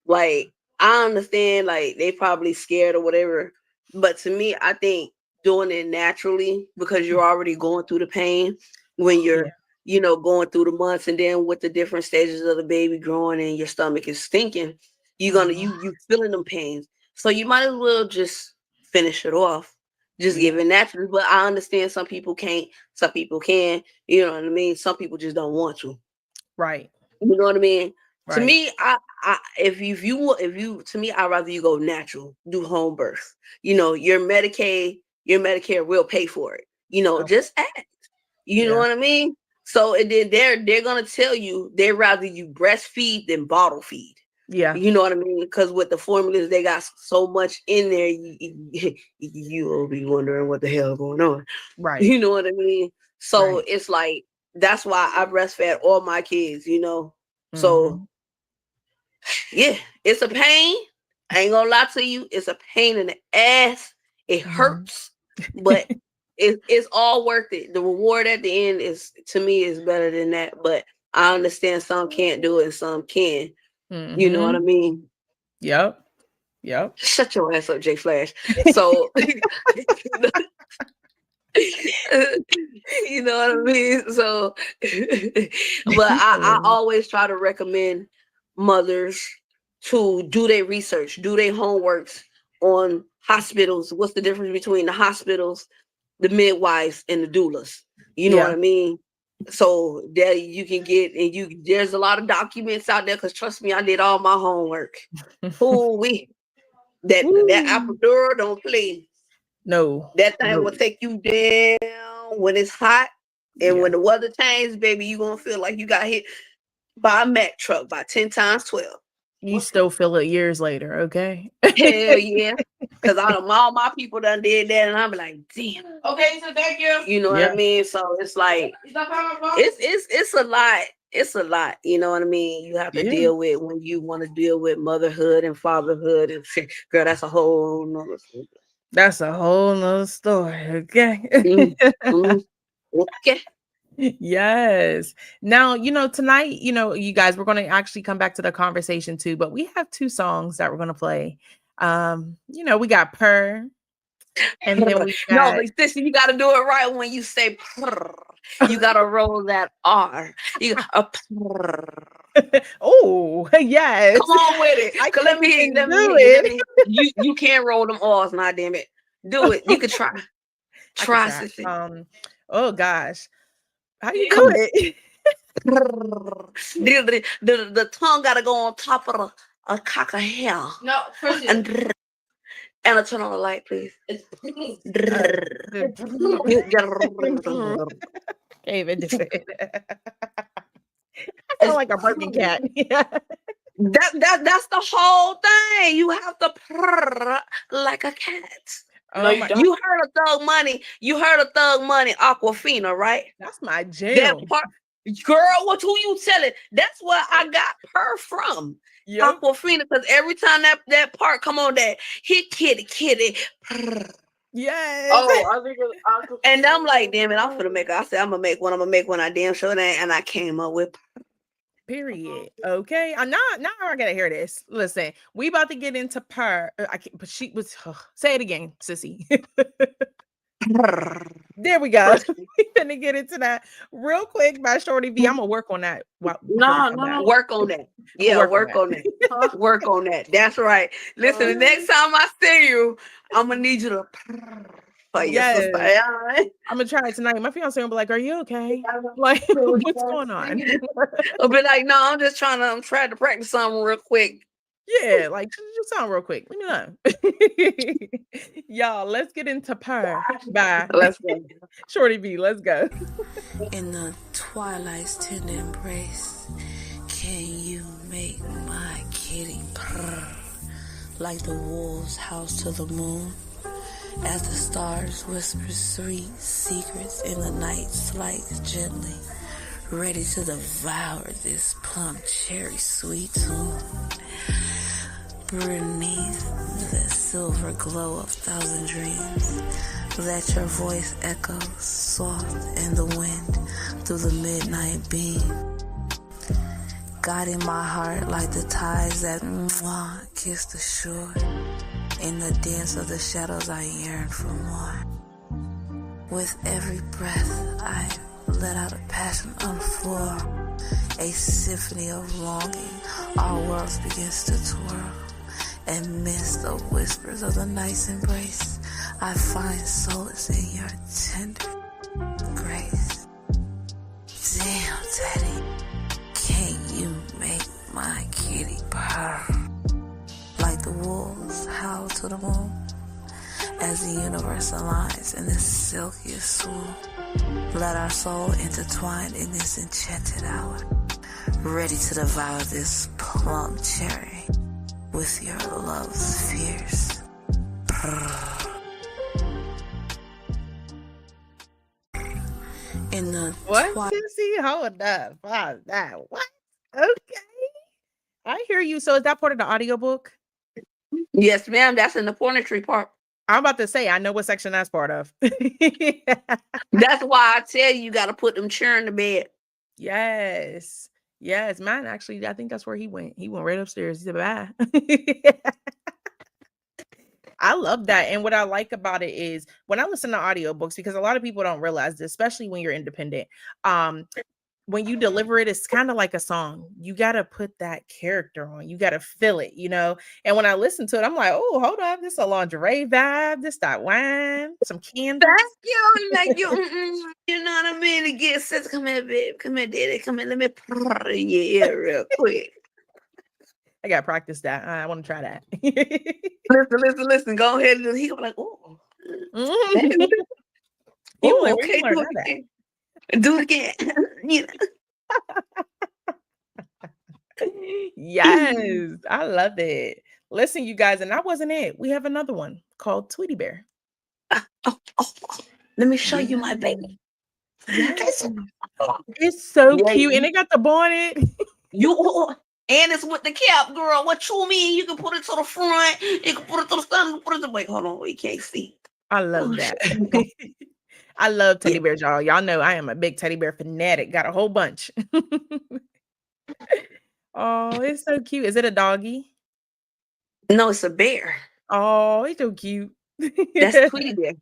like I understand, like they probably scared or whatever. But to me, I think doing it naturally because you're already going through the pain when you're going through the months, and then with the different stages of the baby growing and your stomach is stinking, you feeling them pains. So you might as well just finish it off, just give it naturally. But I understand some people can't, some people can, you know what I mean? Some people just don't want to. Right. You know what I mean? To me, if you to me, I'd rather you go natural, do home birth. Your Medicaid, your Medicare will pay for it. Just act. You know what I mean? So and then they're gonna tell you they'd rather you breastfeed than bottle feed. Yeah. You know what I mean? Because with the formulas, they got so much in there, you will be wondering what the hell going on. Right. You know what I mean? So it's like, that's why I breastfed all my kids, So yeah, it's a pain. I ain't gonna lie to you. It's a pain in the ass. It hurts, but it's all worth it. The reward at the end to me is better than that. But I understand some can't do it and some can. You know what I mean? Yep. Shut your ass up, J Flash. So you know what I mean? So but I always try to recommend mothers to do their research, do their homeworks on hospitals. What's the difference between the hospitals, the midwives, and the doulas? You know what I mean? So that you can get, and there's a lot of documents out there, because trust me, I did all my homework. That epidural don't play. No. That thing will take you down when it's hot. And when the weather changes, baby, you're going to feel like you got hit by a Mack truck by 10 times 12. You still feel it years later, okay? Hell yeah. Because all my people done did that, and I'm like, damn. Okay, so thank you. You know what I mean? So it's like, it's a lot. It's a lot. You know what I mean? You have to deal with when you want to deal with motherhood and fatherhood. And girl, that's a whole nother story. That's a whole nother story, okay? Okay. Yes. Now, tonight, you guys, we're going to actually come back to the conversation too, but we have 2 songs that we're going to play. We got Purr, and then we got... No, but sister, you got to do it right when you say purr. You got to roll that R. You got a purr. Oh, yes. Come on with it. Let me do it. You can't roll them R's, now, damn it. Do it. You could try. Try, sister. Oh gosh. How you do it? The tongue gotta go on top of a cock of hell. No, and I turn on the light, please. Can't even do it. I sound like a barking cat. That's the whole thing. You have to purr like a cat. No, you heard of Thug Money. You heard of Thug Money, Aquafina, right? That's my jam. That part, girl, who you telling? That's where I got her from. Yep. Aquafina, because every time that part come on, that hit kitty. Purr. Yes. Oh, I think it was and I'm like, damn it, I'm gonna make. I said I'm gonna make one. I damn sure that, and I came up with. Period. Okay. Now I gotta hear this. Listen, we about to get into Purr. But she was. Say it again, sissy. There we go. We're gonna get into that real quick by Shorty V. I'm gonna work on that. No, work on that. Yeah, work on that. Work on that. That's right. Listen, the next time I see you, I'm gonna need you to. Yes. I'm gonna try it tonight. My fiance will be like, "Are you okay? Like, what's going on?" I'll be like, "No, I'm trying to practice something real quick." Yeah, like just sound real quick. Let me know. Y'all, let's get into Purr. Bye. Let's go. Shorty V, let's go. In the twilight's tender embrace, can you make my kitty purr like the wolves house to the moon? As the stars whisper sweet secrets in the night slides gently, ready to devour this plum cherry sweet tune. Beneath the silver glow of thousand dreams, let your voice echo soft in the wind through the midnight beam, guiding my heart like the tides that kiss the shore. In the dance of the shadows I yearn for more. With every breath I let out a passion on the floor, a symphony of longing, our worlds begins to twirl. Amidst the whispers of the night's embrace, I find solace in your tender grace. Damn, Teddy, can't you make my to the moon. As the universe aligns in this silkiest swoon, let our soul intertwine in this enchanted hour, ready to devour this plum cherry with your love's fierce. In the What? Sissy? Hold up. Wow, that what? Okay. I hear you. So is that part of the audiobook? Yes, ma'am. That's in the poetry part. I'm about to say, I know what section that's part of. That's why I tell you, you got to put them children to bed. Yes. Yes. Mine actually, I think that's where he went. He went right upstairs. He said, bye. I love that. And what I like about it is when I listen to audiobooks, because a lot of people don't realize this, especially when you're independent. When you deliver it, it's kind of like a song. You got to put that character on. You got to feel it, you know? And when I listen to it, I'm like, oh, hold up. This is a lingerie vibe. This that wine, some candles. Thank you. Like you, you know what I mean? To get sis, come here, babe. Come here, daddy. Come here. Let me purr in your ear real quick. I got to practice that. I want to try that. Listen. Go ahead. And he'll be like, oh. Oh, Okay, do it again. Do it again. You know. Yes, I love it. Listen, you guys, and that wasn't it. We have another one called Tweety Bear. Oh. Let me show you my baby. Yes. It's so cute, and it got the bonnet. And it's with the cap, girl. What you mean? You can put it to the front. You can put it to the side. You can put it to wait. Hold on, we can't see. I love that. I love teddy bears, y'all. Y'all know I am a big teddy bear fanatic. Got a whole bunch. Oh, it's so cute. Is it a doggy? No, it's a bear. Oh, it's so cute. That's Tweety Bear.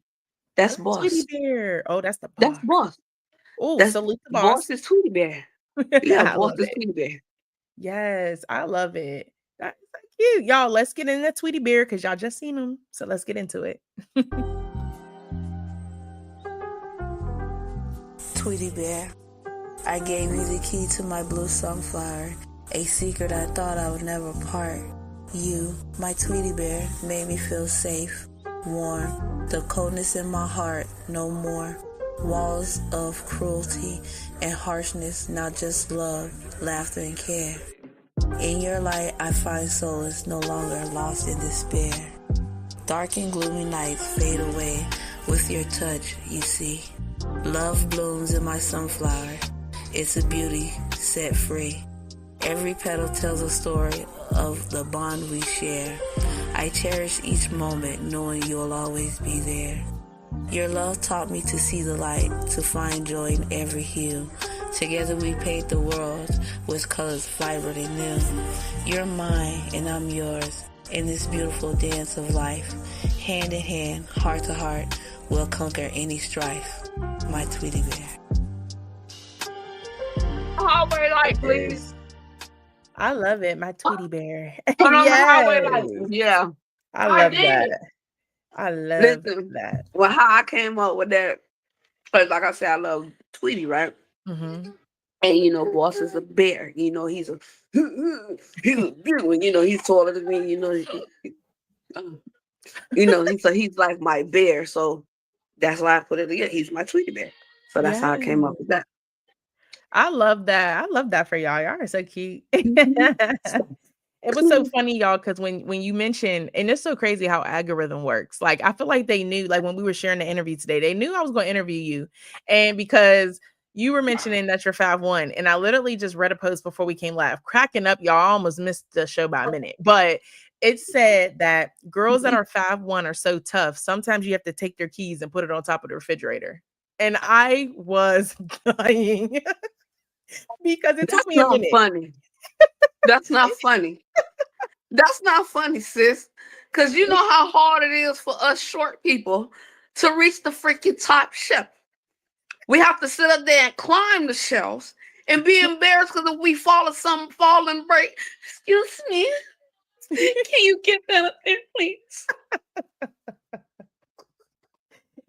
That's Boss. Tweety Bear. Oh, that's the boss. That's Boss. Oh, salute the boss. Boss is Tweety Bear. Yeah, Boss is Tweety Bear. Yes, I love it. That's so cute. Y'all, let's get into Tweety Bear because y'all just seen him. So let's get into it. Tweety Bear, I gave you the key to my blue sunflower, a secret I thought I would never part. You, my Tweety Bear, made me feel safe, warm, the coldness in my heart, no more. Walls of cruelty and harshness, not just love, laughter, and care. In your light, I find solace, no longer lost in despair. Dark and gloomy nights fade away with your touch, you see. Love blooms in my sunflower. It's a beauty set free. Every petal tells a story of the bond we share. I cherish each moment knowing you'll always be there. Your love taught me to see the light, to find joy in every hue. Together we paint the world with colors vibrant and new. You're mine and I'm yours in this beautiful dance of life. Hand in hand, heart to heart, we'll conquer any strife. My Tweety Bear. Highway light, please. I love it. My Tweety Bear. Highway light. Yeah. I love that. I love that. Well, how I came up with that, because like I said, I love Tweety, right? Mm-hmm. And you know, Boss is a bear. You know, he's a you know, he's taller than me. You know, he's like my bear. So that's why I put it together. He's my Tweety Bear. So that's how I came up with that. I love that. I love that for y'all. Y'all are so cute. It was so funny, y'all, because when you mentioned, and it's so crazy how algorithm works. Like, I feel like they knew, like when we were sharing the interview today, they knew I was going to interview you. And because you were mentioning that you're 5'1", and I literally just read a post before we came live, cracking up, y'all. I almost missed the show by a minute. But it said that girls that are 5'1" are so tough. Sometimes you have to take their keys and put it on top of the refrigerator. And I was dying because it took me a minute. Funny. That's not funny. That's not funny, sis. Because you know how hard it is for us short people to reach the freaking top shelf. We have to sit up there and climb the shelves and be embarrassed because if we fall and break. Excuse me. Can you get that up there, please?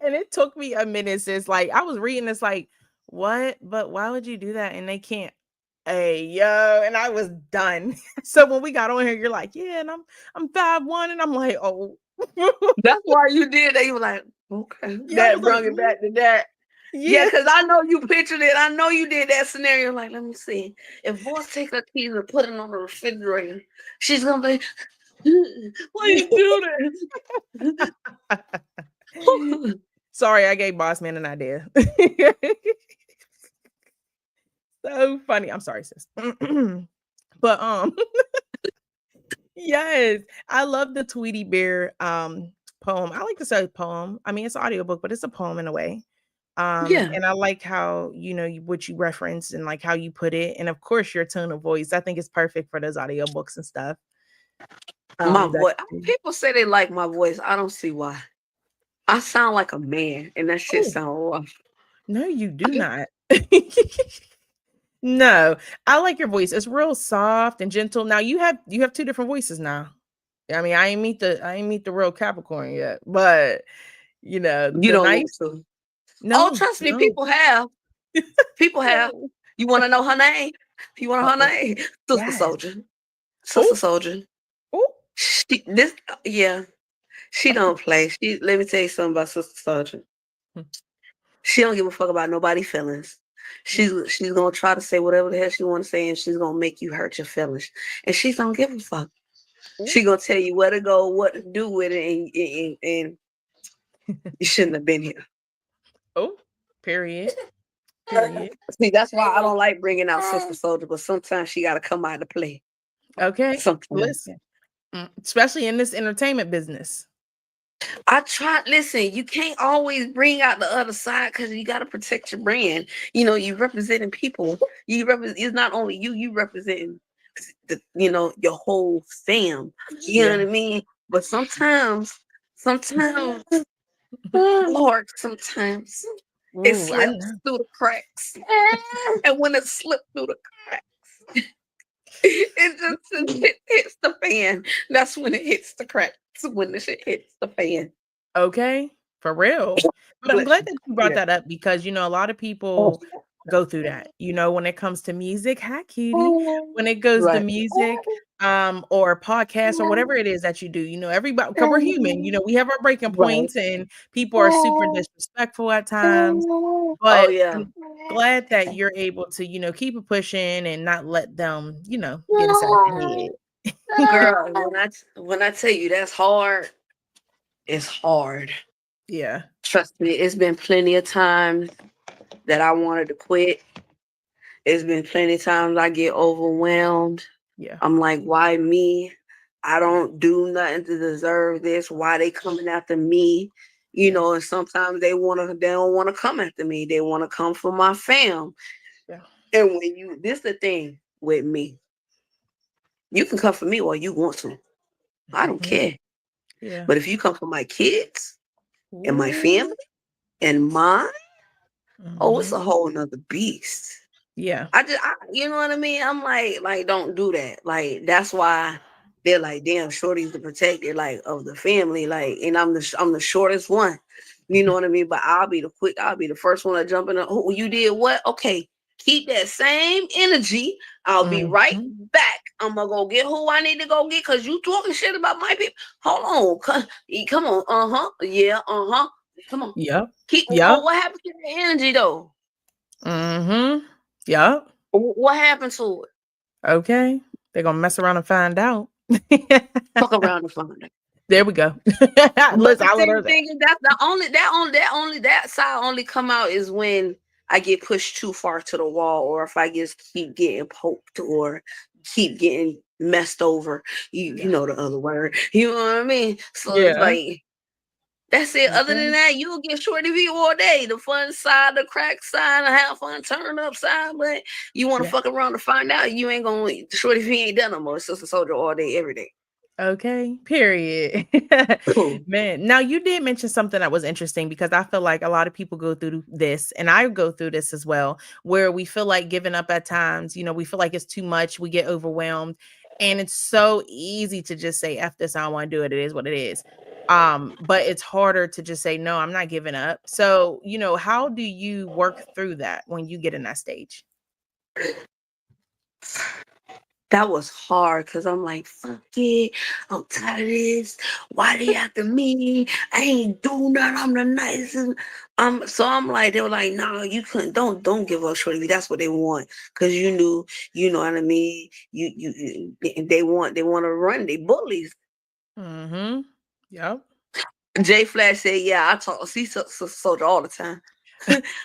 And it took me a minute, sis. Like, I was reading this like, what? But why would you do that? And they can't. Hey, yo, and I was done. So when we got on here, you're like, yeah, and I'm 5'1", and I'm like, oh, That's why you did that. You were like, okay. Yeah, I That was brought like, it back to that. Yeah, yeah. because I know you pictured it. I know you did that scenario. Like, let me see. If boss take her keys and put it on the refrigerator, she's gonna be, why you do that? Sorry, I gave Boss Man an idea. So funny. I'm sorry, sis. But yes, I love the Tweety Bear poem. I like to say poem. I mean, it's an audiobook, but it's a poem in a way. Yeah. And I like how, what you reference and like how you put it. And of course, your tone of voice. I think it's perfect for those audiobooks and stuff. My That voice. People say they like my voice. I don't see why. I sound like a man, and that shit Oh, sound rough. no, you do not. No, I like your voice. It's real soft and gentle. Now you have two different voices now. I mean, I ain't meet the real Capricorn yet, but You the don't nice. want to. Oh, No, trust me, no, people have. People have. no. You want to know her name? You want to know Uh-oh. her name? Sister Yes. Soldier. Sister Oh, Soldier. oh. Yeah. She don't play. Let me tell you something about Sister Soldier. Hmm. She don't give a fuck about nobody's feelings. She's gonna try to say whatever the hell she want to say, and she's gonna make you hurt your feelings. And she don't give a fuck. She gonna tell you where to go, what to do with it, and you shouldn't have been here. Oh, period. Period. See, that's why I don't like bringing out Sister Soldier, but sometimes she got to come out to play. Okay. Sometimes. Listen. Especially in this entertainment business. I try. Listen, you can't always bring out the other side because you got to protect your brand. You representing people. It's not only you. You representing your whole fam. You know what I mean? But sometimes, Lord, sometimes it Ooh, I slips know. through the cracks, and when it slipped through the cracks, it just hits the fan. That's when it hits the cracks. When the shit hits the fan. Okay, for real. But I'm glad that you brought Yeah. that up because, a lot of people go through that, when it comes to music. Hi, cutie. When it goes to Right. music, or podcasts or whatever it is that you do, everybody, because we're human, we have our breaking Right. points and people are super disrespectful at times. Oh But yeah. I'm glad that you're able to, keep it pushing and not let them, get us out the head. Girl, when I tell you that's hard, it's hard. Yeah. Trust me, it's been plenty of times that I wanted to quit. It's been plenty of times I get overwhelmed. Yeah. I'm like, why me? I don't do nothing to deserve this. Why they coming after me? And sometimes they don't want to come after me. They want to come for my fam. Yeah. And this the thing with me. You can come for me all you want to. I don't care. Yeah. But if you come for my kids and my Ooh. family and mine, oh, it's Mhm. a whole nother beast. Yeah. You know what I mean? I'm like, don't do that. Like, that's why they're like, damn, Shorty's the protector, like, of the family. Like, and I'm the shortest one. You know what I mean? But I'll be the first one to jump in. Oh, you did what? Okay, keep that same energy. I'll be right Mhm. back. I'm gonna go get who I need to go get because you talking shit about my people. Hold on, come on. Yeah, come on. Yep. Keep. Yep. Oh, what happened to the energy though? Mhm. Yep. What happened to it? Okay. They're gonna mess around and find out. Fuck around and find out. There we go. But Listen, the I let her thing is that side only come out is when I get pushed too far to the wall, or if I just keep getting poked or keep getting messed over. You know the other word. You know what I mean? So it's Yeah. like that's it. Other than Okay. that, you'll get Shorty V all day. The fun side, the crack side, the have fun turn up side. But you want to Yeah. fuck around to find out you ain't gonna Shorty V ain't done no more. It's Sister Soldier all day, every day. Okay, period. Man, now you did mention something that was interesting because I feel like a lot of people go through this, and I go through this as well, where we feel like giving up at times. We feel like it's too much, we get overwhelmed, and it's so easy to just say, F this, I don't want to do it. It is what it is. But it's harder to just say, no, I'm not giving up. So, how do you work through that when you get in that stage? that was hard because I'm like, fuck it. I'm tired of this. Why they after me? I ain't do nothing. I'm the nicest. So I'm like, they were like, no, you couldn't. Don't give up, Shorty V. That's what they want. Cause you knew, you know what I mean. They want to run. They bullies. Mm-hmm. Yep. Jay Flash said, yeah, I talk. See, soldier all the time.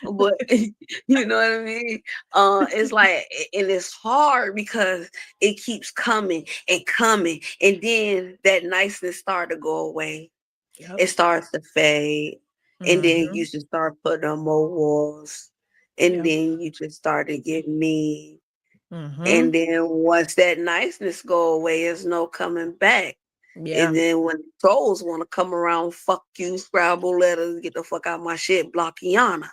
But you know what I mean? It's like, and it's hard because it keeps coming and coming, and then that niceness start to go away. Yep. It starts to fade, and then Mm-hmm. you just start putting on more walls, and Yep. then you just start to get mean, Mm-hmm. and then once that niceness go away, there's no coming back. Yeah. And then when trolls want to come around, fuck you, Scrabble letters, get the fuck out my shit, block Iana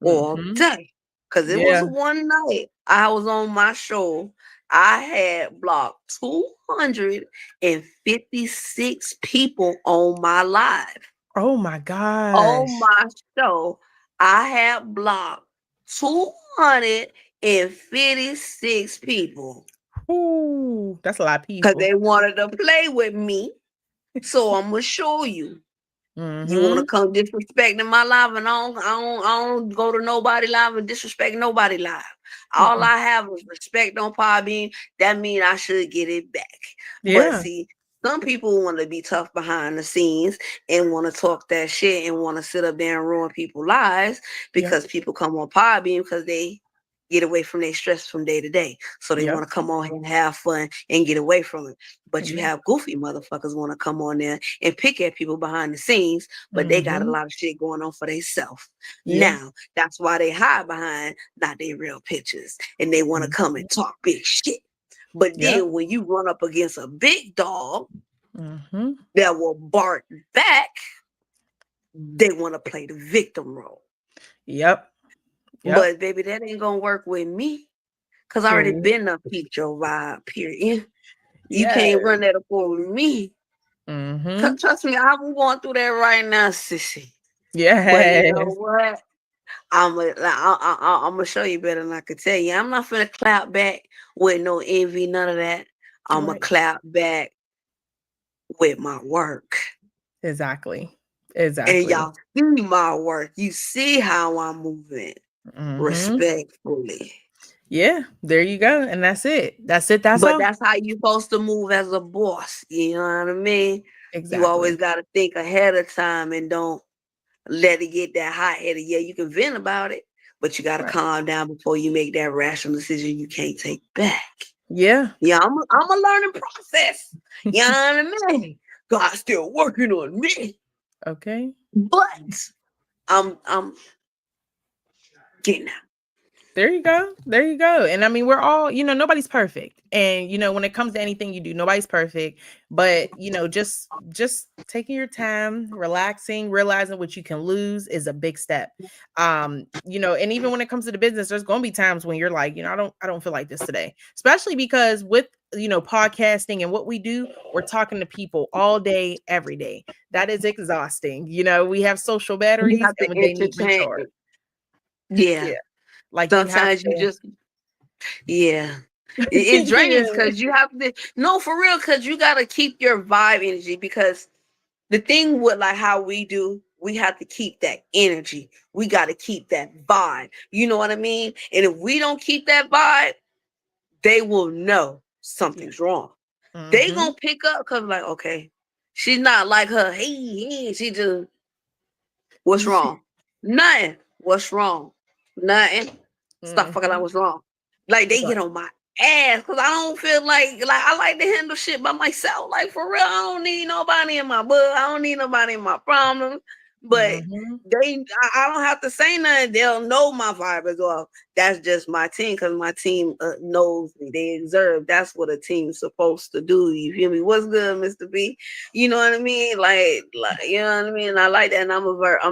all Mm-hmm. day. Because it was Yeah. one night I was on my show, I had blocked 256 people on my live. Oh my On gosh. my show, I had blocked 256 people Ooh, that's a lot of because people. they wanted to play with me. So I'm gonna show you. You want to Mm-hmm. come disrespecting my live, and I don't go to nobody live and disrespect nobody live. All Mm-mm. I have is respect on Podbean. That means I should get it back. But Yeah. see, some people want to be tough behind the scenes and want to talk that shit and want to sit up there and ruin people's lives because people come on Podbean because they get away from their stress from day to day. So they Yep. want to come on here and have fun and get away from it. But you Yeah. have goofy motherfuckers want to come on there and pick at people behind the scenes, but they got a Mm-hmm. lot of shit going on for themselves. Yeah. Now, that's why they hide behind not their real pictures and they want to come and talk big shit. But Yep. then when you run up against a big dog Mm-hmm. that will bark back, they want to play the victim role. Yep. Yep. But baby, that ain't gonna work with me. Cause I already Period. been a peep your vibe, period. You Yes. can't run that up with me. Mm-hmm. Trust me, I'm going through that right now, sissy. Yes. But you know what? I'm gonna show you better than I could tell you. I'm not finna clap back with no envy, none of that. I'm gonna Right. clap back with my work. Exactly. And Exactly. y'all see my work. You see how I'm moving Mm-hmm. respectfully. Yeah, there you go. And that's it. That's it. That's But all. that's how you supposed to move as a boss. You know what I mean? You always Exactly. got to think ahead of time and don't let it get that hot headed. Yeah, you can vent about it, but you got to Right. calm down before you make that rational decision you can't take back. Yeah. Yeah, I'm a learning process. You know what I mean? God's still working on me, Okay. but I'm getting out. There you go. There you go. And I mean, we're all, nobody's perfect. And when it comes to anything you do, nobody's perfect. But, just taking your time, relaxing, realizing what you can lose is a big step. And even when it comes to the business, there's going to be times when you're like, I don't feel like this today. Especially because with podcasting and what we do, we're talking to people all day, every day. That is exhausting. We have social You batteries have to and they need entertain. recharge. Yeah. Yeah. Like Sometimes you just yeah. It drains because you have to no for real because you gotta keep your vibe energy because the thing with like how we do, we have to keep that energy. We gotta keep that vibe. You know what I mean? And if we don't keep that vibe, they will know something's wrong. They Mm-hmm. gonna pick up because like, okay, she's not like her. Hey, she just what's wrong? Nothing. What's wrong? Nothing. Stop fucking like what's wrong. Like they get on my ass because I don't feel like I like to handle shit by myself. Like for real, I don't need nobody in my book. I don't need nobody in my problems. But I don't have to say nothing. They'll know my vibe as well. That's just my team because my team knows me. They observe. That's what a team's supposed to do. You feel me? What's good, Mr. B? You know what I mean? Like you know what I mean? I like that, and I'm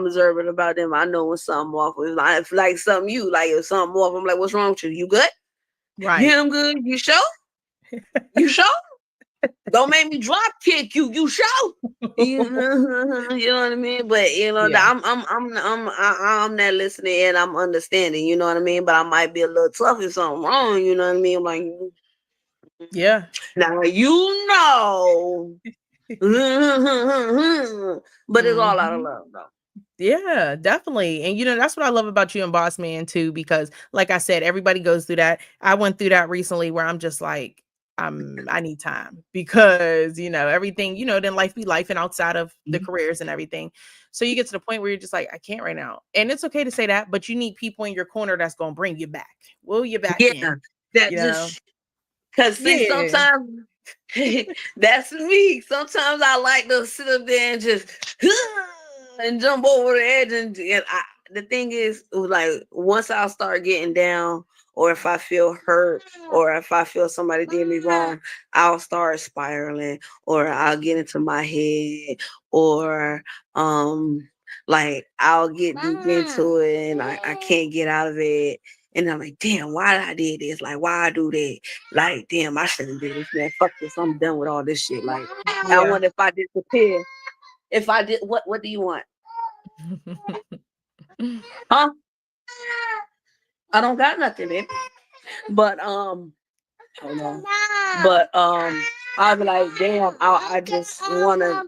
observant about them. I know when something off. If like something you like, if something off, I'm like, what's wrong with you? You good? Right. Yeah, I'm good. You sure? You sure? Don't make me drop kick you. You sure? You know what I mean? But I'm not listening and I'm understanding. You know what I mean? But I might be a little tough if something wrong. You know what I mean? I'm like, Yeah. Now you know, but it's all out of Mhm. love, though. Yeah, definitely. And that's what I love about you and Boss Man too, because like I said, everybody goes through that. I went through that recently where I'm just like, I need time because, everything, then life be life and outside of the careers and everything. So you get to the point where you're just like, I can't right now. And it's okay to say that, but you need people in your corner that's going to bring you back. Will you back Yeah, in? that You know? just because see, Yeah. sometimes that's me. Sometimes I like to sit up there and just and jump over the edge, the thing is, like once I start getting down, or if I feel hurt, or if I feel somebody did me wrong, I'll start spiraling, or I'll get into my head, or like I'll get deep into it and I can't get out of it. And I'm like, damn, why I did this? Like, why I do that? Like, damn, I shouldn't do this, man. Fuck this. I'm done with all this shit. Like, I Yeah. wonder if I disappear. If I did, what do you want? Huh? I don't got nothing, man. But hold on. But I'll be like, damn, I just wanna,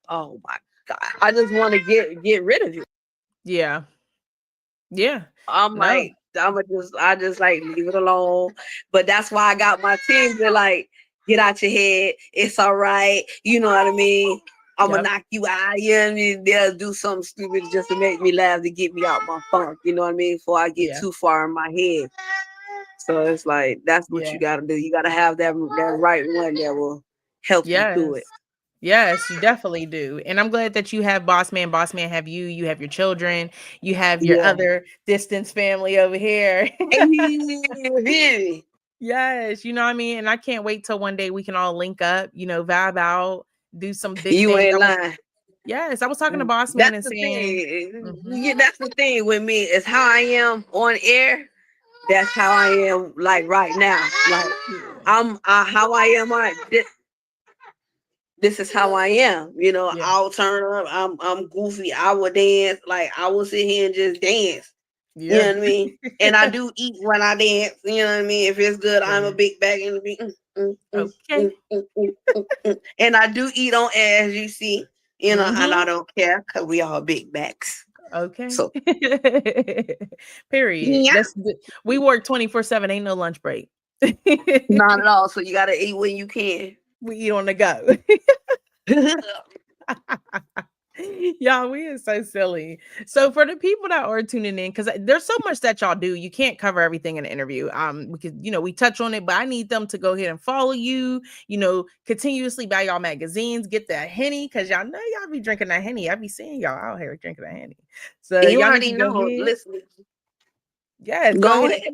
oh my God, I just wanna get rid of you. Yeah. Yeah. I'm No. like, I just like leave it alone. But that's why I got my team to like, get out your head. It's all right. You know what I mean? I'm gonna Yep. knock you out. You know what I mean? They'll do something stupid just to make me laugh, to get me out my funk. You know what I mean? Before I get Yeah. too far in my head. So it's like, that's what Yeah. you gotta do. You gotta have that right one that will help you through it. Yes. Yes, you definitely do. And I'm glad that you have Boss Man have you have your children, you have your Yeah. other distance family over here. Really? Yes, you know what I mean? And I can't wait till one day we can all link up, vibe out, do some big You things. ain't lying. Yes, I was talking to Boss Man That's and the saying, thing. mhm, Yeah, that's the thing with me. Is how I am on air. That's how I am. Like right now. Like yeah, I'm how I am. This is how I am. You know, yeah, I'll turn up. I'm goofy. I will dance. Like I will sit here and just dance. You know yeah. what I mean? And I do eat when I dance. You know what I mean? If it's good, I'm a Yeah. big bag in the beat. Okay. And I do eat on air, as you see. You know, and I Hmm. don't care because we all big backs. Okay. So Period. yeah, We work 24/7, ain't no lunch break. not at all. So you gotta eat when you can. We eat on the go. Y'all, we are so silly. So for the people that are tuning in, because there's so much that y'all do, you can't cover everything in an interview. We could, we touch on it, but I need them to go ahead and follow you, continuously buy y'all magazines, get that Henny, because y'all know y'all be drinking that Henny. I be seeing y'all out here drinking that Henny. So You y'all need already to go know. ahead. Listen, Yes, go go ahead. ahead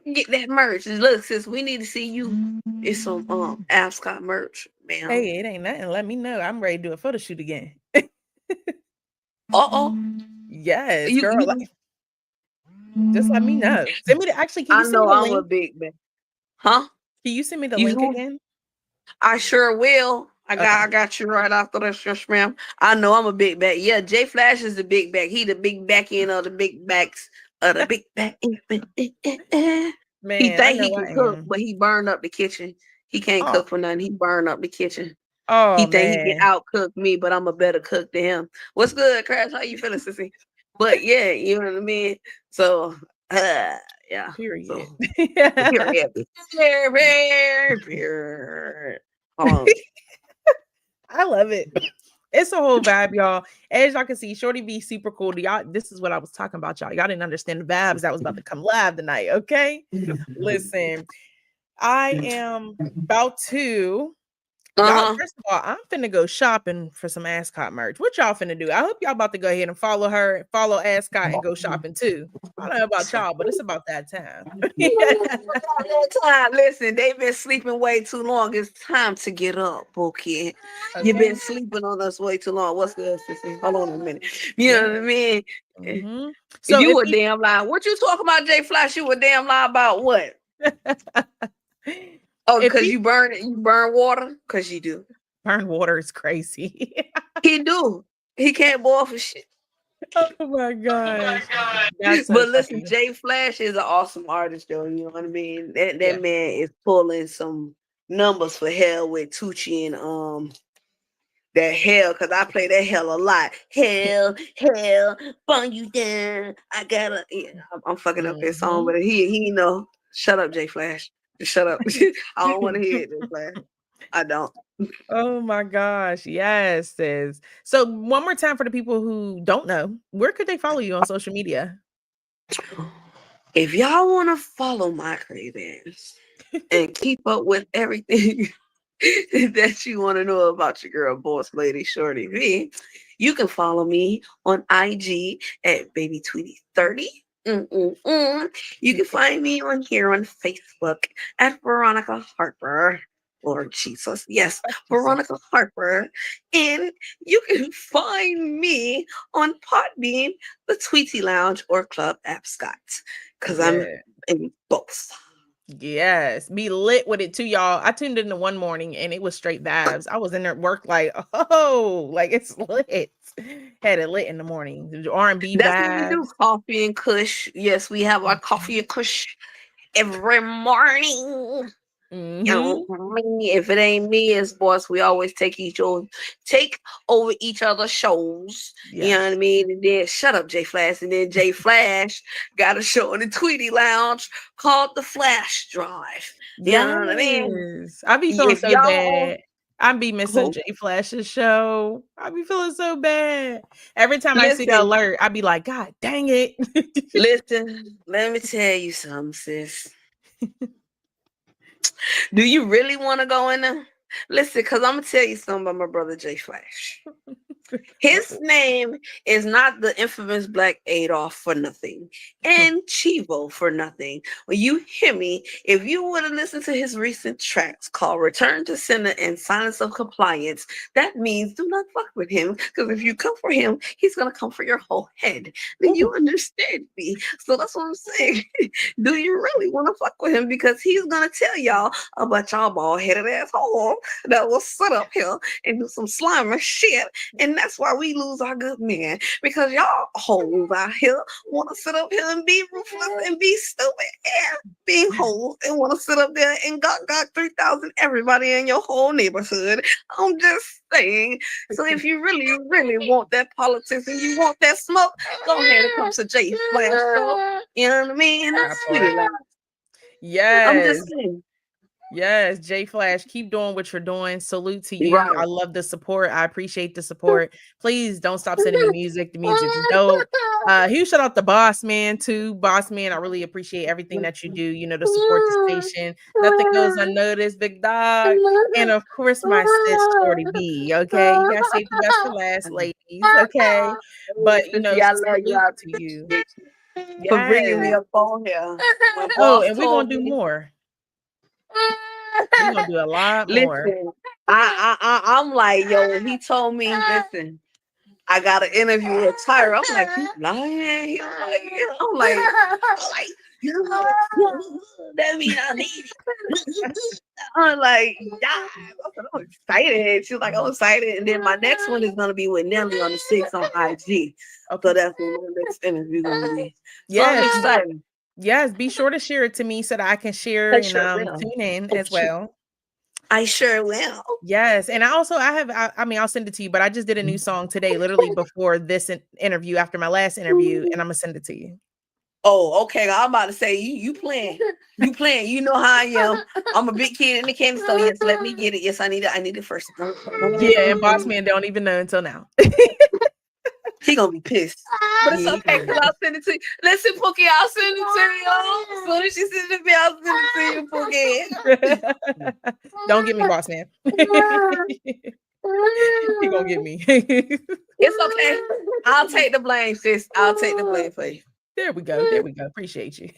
and get that merch. Look, sis, we need to see you. It's some Ascot merch, man. Hey, it ain't nothing. Let me know. I'm ready to do a photo shoot again. Uh-oh. Yes, You, girl. you Just let me know. Send me actually, can I you send know me the I'm a link? big man. Huh? Can you send me the link You again? I sure will. Okay. I got you right after this, yes, ma'am. I know I'm a big back. Yeah, Jay Flash is the big back. He the big back end of the big backs of the big back. He Man, I think he know can I cook, am. but he burned up the kitchen. He can't Oh, cook for nothing. He burned up the kitchen. He oh think he can man. out cook me, but I'm a better cook than him. What's good, Crash? How you feeling, sissy? But yeah, you know what I mean. So yeah. Period. So period. Period. Um, I love it. It's a whole vibe, y'all. As y'all can see, Shorty V super cool. Y'all, this is what I was talking about, y'all. Y'all didn't understand the vibes that was about to come live tonight. Okay. Listen, I am about to. Y'all, uh-huh. first of all, I'm finna go shopping for some Ascot merch. What y'all finna do? I hope y'all about to go ahead and follow her, follow Ascot, and go shopping too. I don't know about y'all, but it's about that time. Listen, they've been sleeping way too long. It's time to get up, okay? You've been Okay. sleeping on us way too long. What's good, sissy? Hold on a minute. You know Yeah. what I mean? Hmm. So You if a you damn lie. What you talking about, Jay Flash? You a damn lie about what? Oh, if because you you burn water? Because you do. burn water is crazy. He do. He can't boil for shit. Oh my gosh. That's so But listen, funny. Jay Flash is an awesome artist, though. You know what I mean? That Yeah. man is pulling some numbers for hell with Tucci and that hell, because I play that hell a lot. Hell, bung you down. I gotta. Yeah, I'm fucking up that song, but he know. Shut up, Jay Flash. Just shut up. I don't want to hear it, Jay Flash. I don't. Oh my gosh. Yes, sis. So one more time for the people who don't know, where could they follow you on social media? If y'all want to follow my cravings and keep up with everything that you want to know about your girl, boss lady, Shorty V, you can follow me on IG at Baby Tweety 30. You can find me on here on Facebook at Veronica Harper. Lord Jesus. Yes, Veronica Harper. And you can find me on Podbean, the Tweety Lounge, or Club Ascot. Because I'm in both. Yes, be lit with it too, y'all. I tuned in one morning and it was straight vibes. I was in there at work like, oh, like it's lit. Had it lit in the morning. R&B That's what we do. vibes. Coffee and Kush. Yes, we have our coffee and Kush every morning. You know, if it ain't me as boss, we always take over each other's shows. You know what I mean? And then shut up, Jay Flash. And then Jay Flash got a show in the Tweety Lounge called The Flash Drive. You know what I mean? I be feeling If so y'all bad. I be missing Jay Flash's show. I be feeling so bad. Every time I see the alert, I be like, God dang it. Listen, let me tell you something, sis. Do you really want to go in there? Listen, because I'm going to tell you something about my brother Jay Flash. His name is not the infamous Black Adolf for nothing, and Chivo for nothing. When you hear me, if you would have listened to his recent tracks called Return to Sender and Silence of Compliance, that means do not fuck with him, because if you come for him, he's going to come for your whole head. Do you understand me? So that's what I'm saying. Do you really want to fuck with him? Because he's going to tell y'all about y'all bald-headed asshole that will sit up here and do some slimy shit, and that's why we lose our good men, because y'all hoes out here want to sit up here and be ruthless and be stupid and being hoes and want to sit up there and got 3,000 everybody in your whole neighborhood. I'm just saying. So if you really, really want that politics and you want that smoke, go ahead and come to Jay Flash. You know what I mean? And that's sweet. Yes. I'm just saying. Yes, Jay Flash, keep doing what you're doing. Salute to you. Right. I love the support. I appreciate the support. Please don't stop sending me music. The music's dope. Huge shout out to Boss Man too. Boss Man, I really appreciate everything that you do, you know, to support the station. Nothing goes unnoticed, big dog. And of course, my sis Shorty V. Okay, you gotta save the best for last, ladies. Okay, but you know, salute to you for bringing me up on here. Oh, and we're gonna do more. We're gonna do a lot more. Listen, I'm like, yo, when he told me, listen, I got an interview with Tyra. I'm like, you lying? I'm like, that means I need it. I'm like, yeah, I'm excited. She's like, I'm excited. And then my next one is gonna be with Nelly on the 6th on IG. So that's when my next interview gonna be. So I'm excited. Yes, be sure to share it to me so that I can share and tune in as well. I sure will. Yes, and I mean, I'll send it to you, but I just did a new song today, literally before this interview, after my last interview, and I'm gonna send it to you. Oh, okay. I'm about to say you playing. You playing. You know how I am. I'm a big kid in the candy store. Yes, let me get it. Yes, I need it. I need it first. Yeah, and Boss Man don't even know until now. He gonna be pissed. But it's okay, because I'll send it to you. Listen, Pookie, I'll send it to you. As soon as she sends it to me, I'll send it to you, Pookie. Don't get me, Boss Man. He gonna get me. It's okay. I'll take the blame, sis. I'll take the blame for you. There we go. There we go. Appreciate you.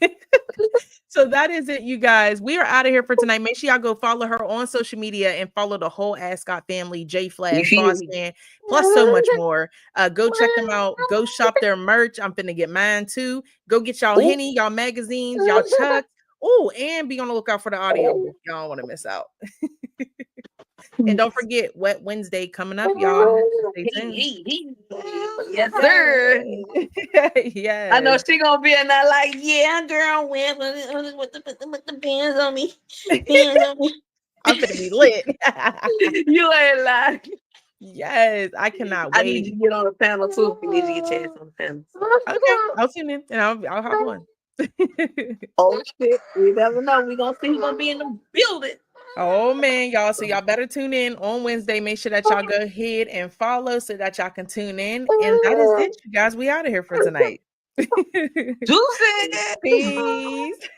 So that is it, you guys. We are out of here for tonight. Make sure y'all go follow her on social media and follow the whole Ascot family, Jay Flash, Boss Man, plus so much more. Go check them out. Go shop their merch. I'm finna get mine too. Go get y'all Henny, y'all magazines, y'all Chuck. Oh, and be on the lookout for the audio book. Y'all don't want to miss out. And don't forget Wet Wednesday coming up, y'all. Stay tuned. Yes, sir. Yeah. I know she gonna be in there like, yeah, girl, with the pins on me. Pins on me. I'm gonna be lit. You ain't lying. Yes, I cannot I need you wait. to get on the panel too. You need to get your ass on the panel. Okay, I'll tune in and I'll hop on. Oh shit, we never know. We gonna see who's gonna be in the building. Oh man, y'all. So y'all better tune in on Wednesday. Make sure that y'all go ahead and follow so that y'all can tune in. And that is it, you guys. We out of here for tonight. Juicy. Peace.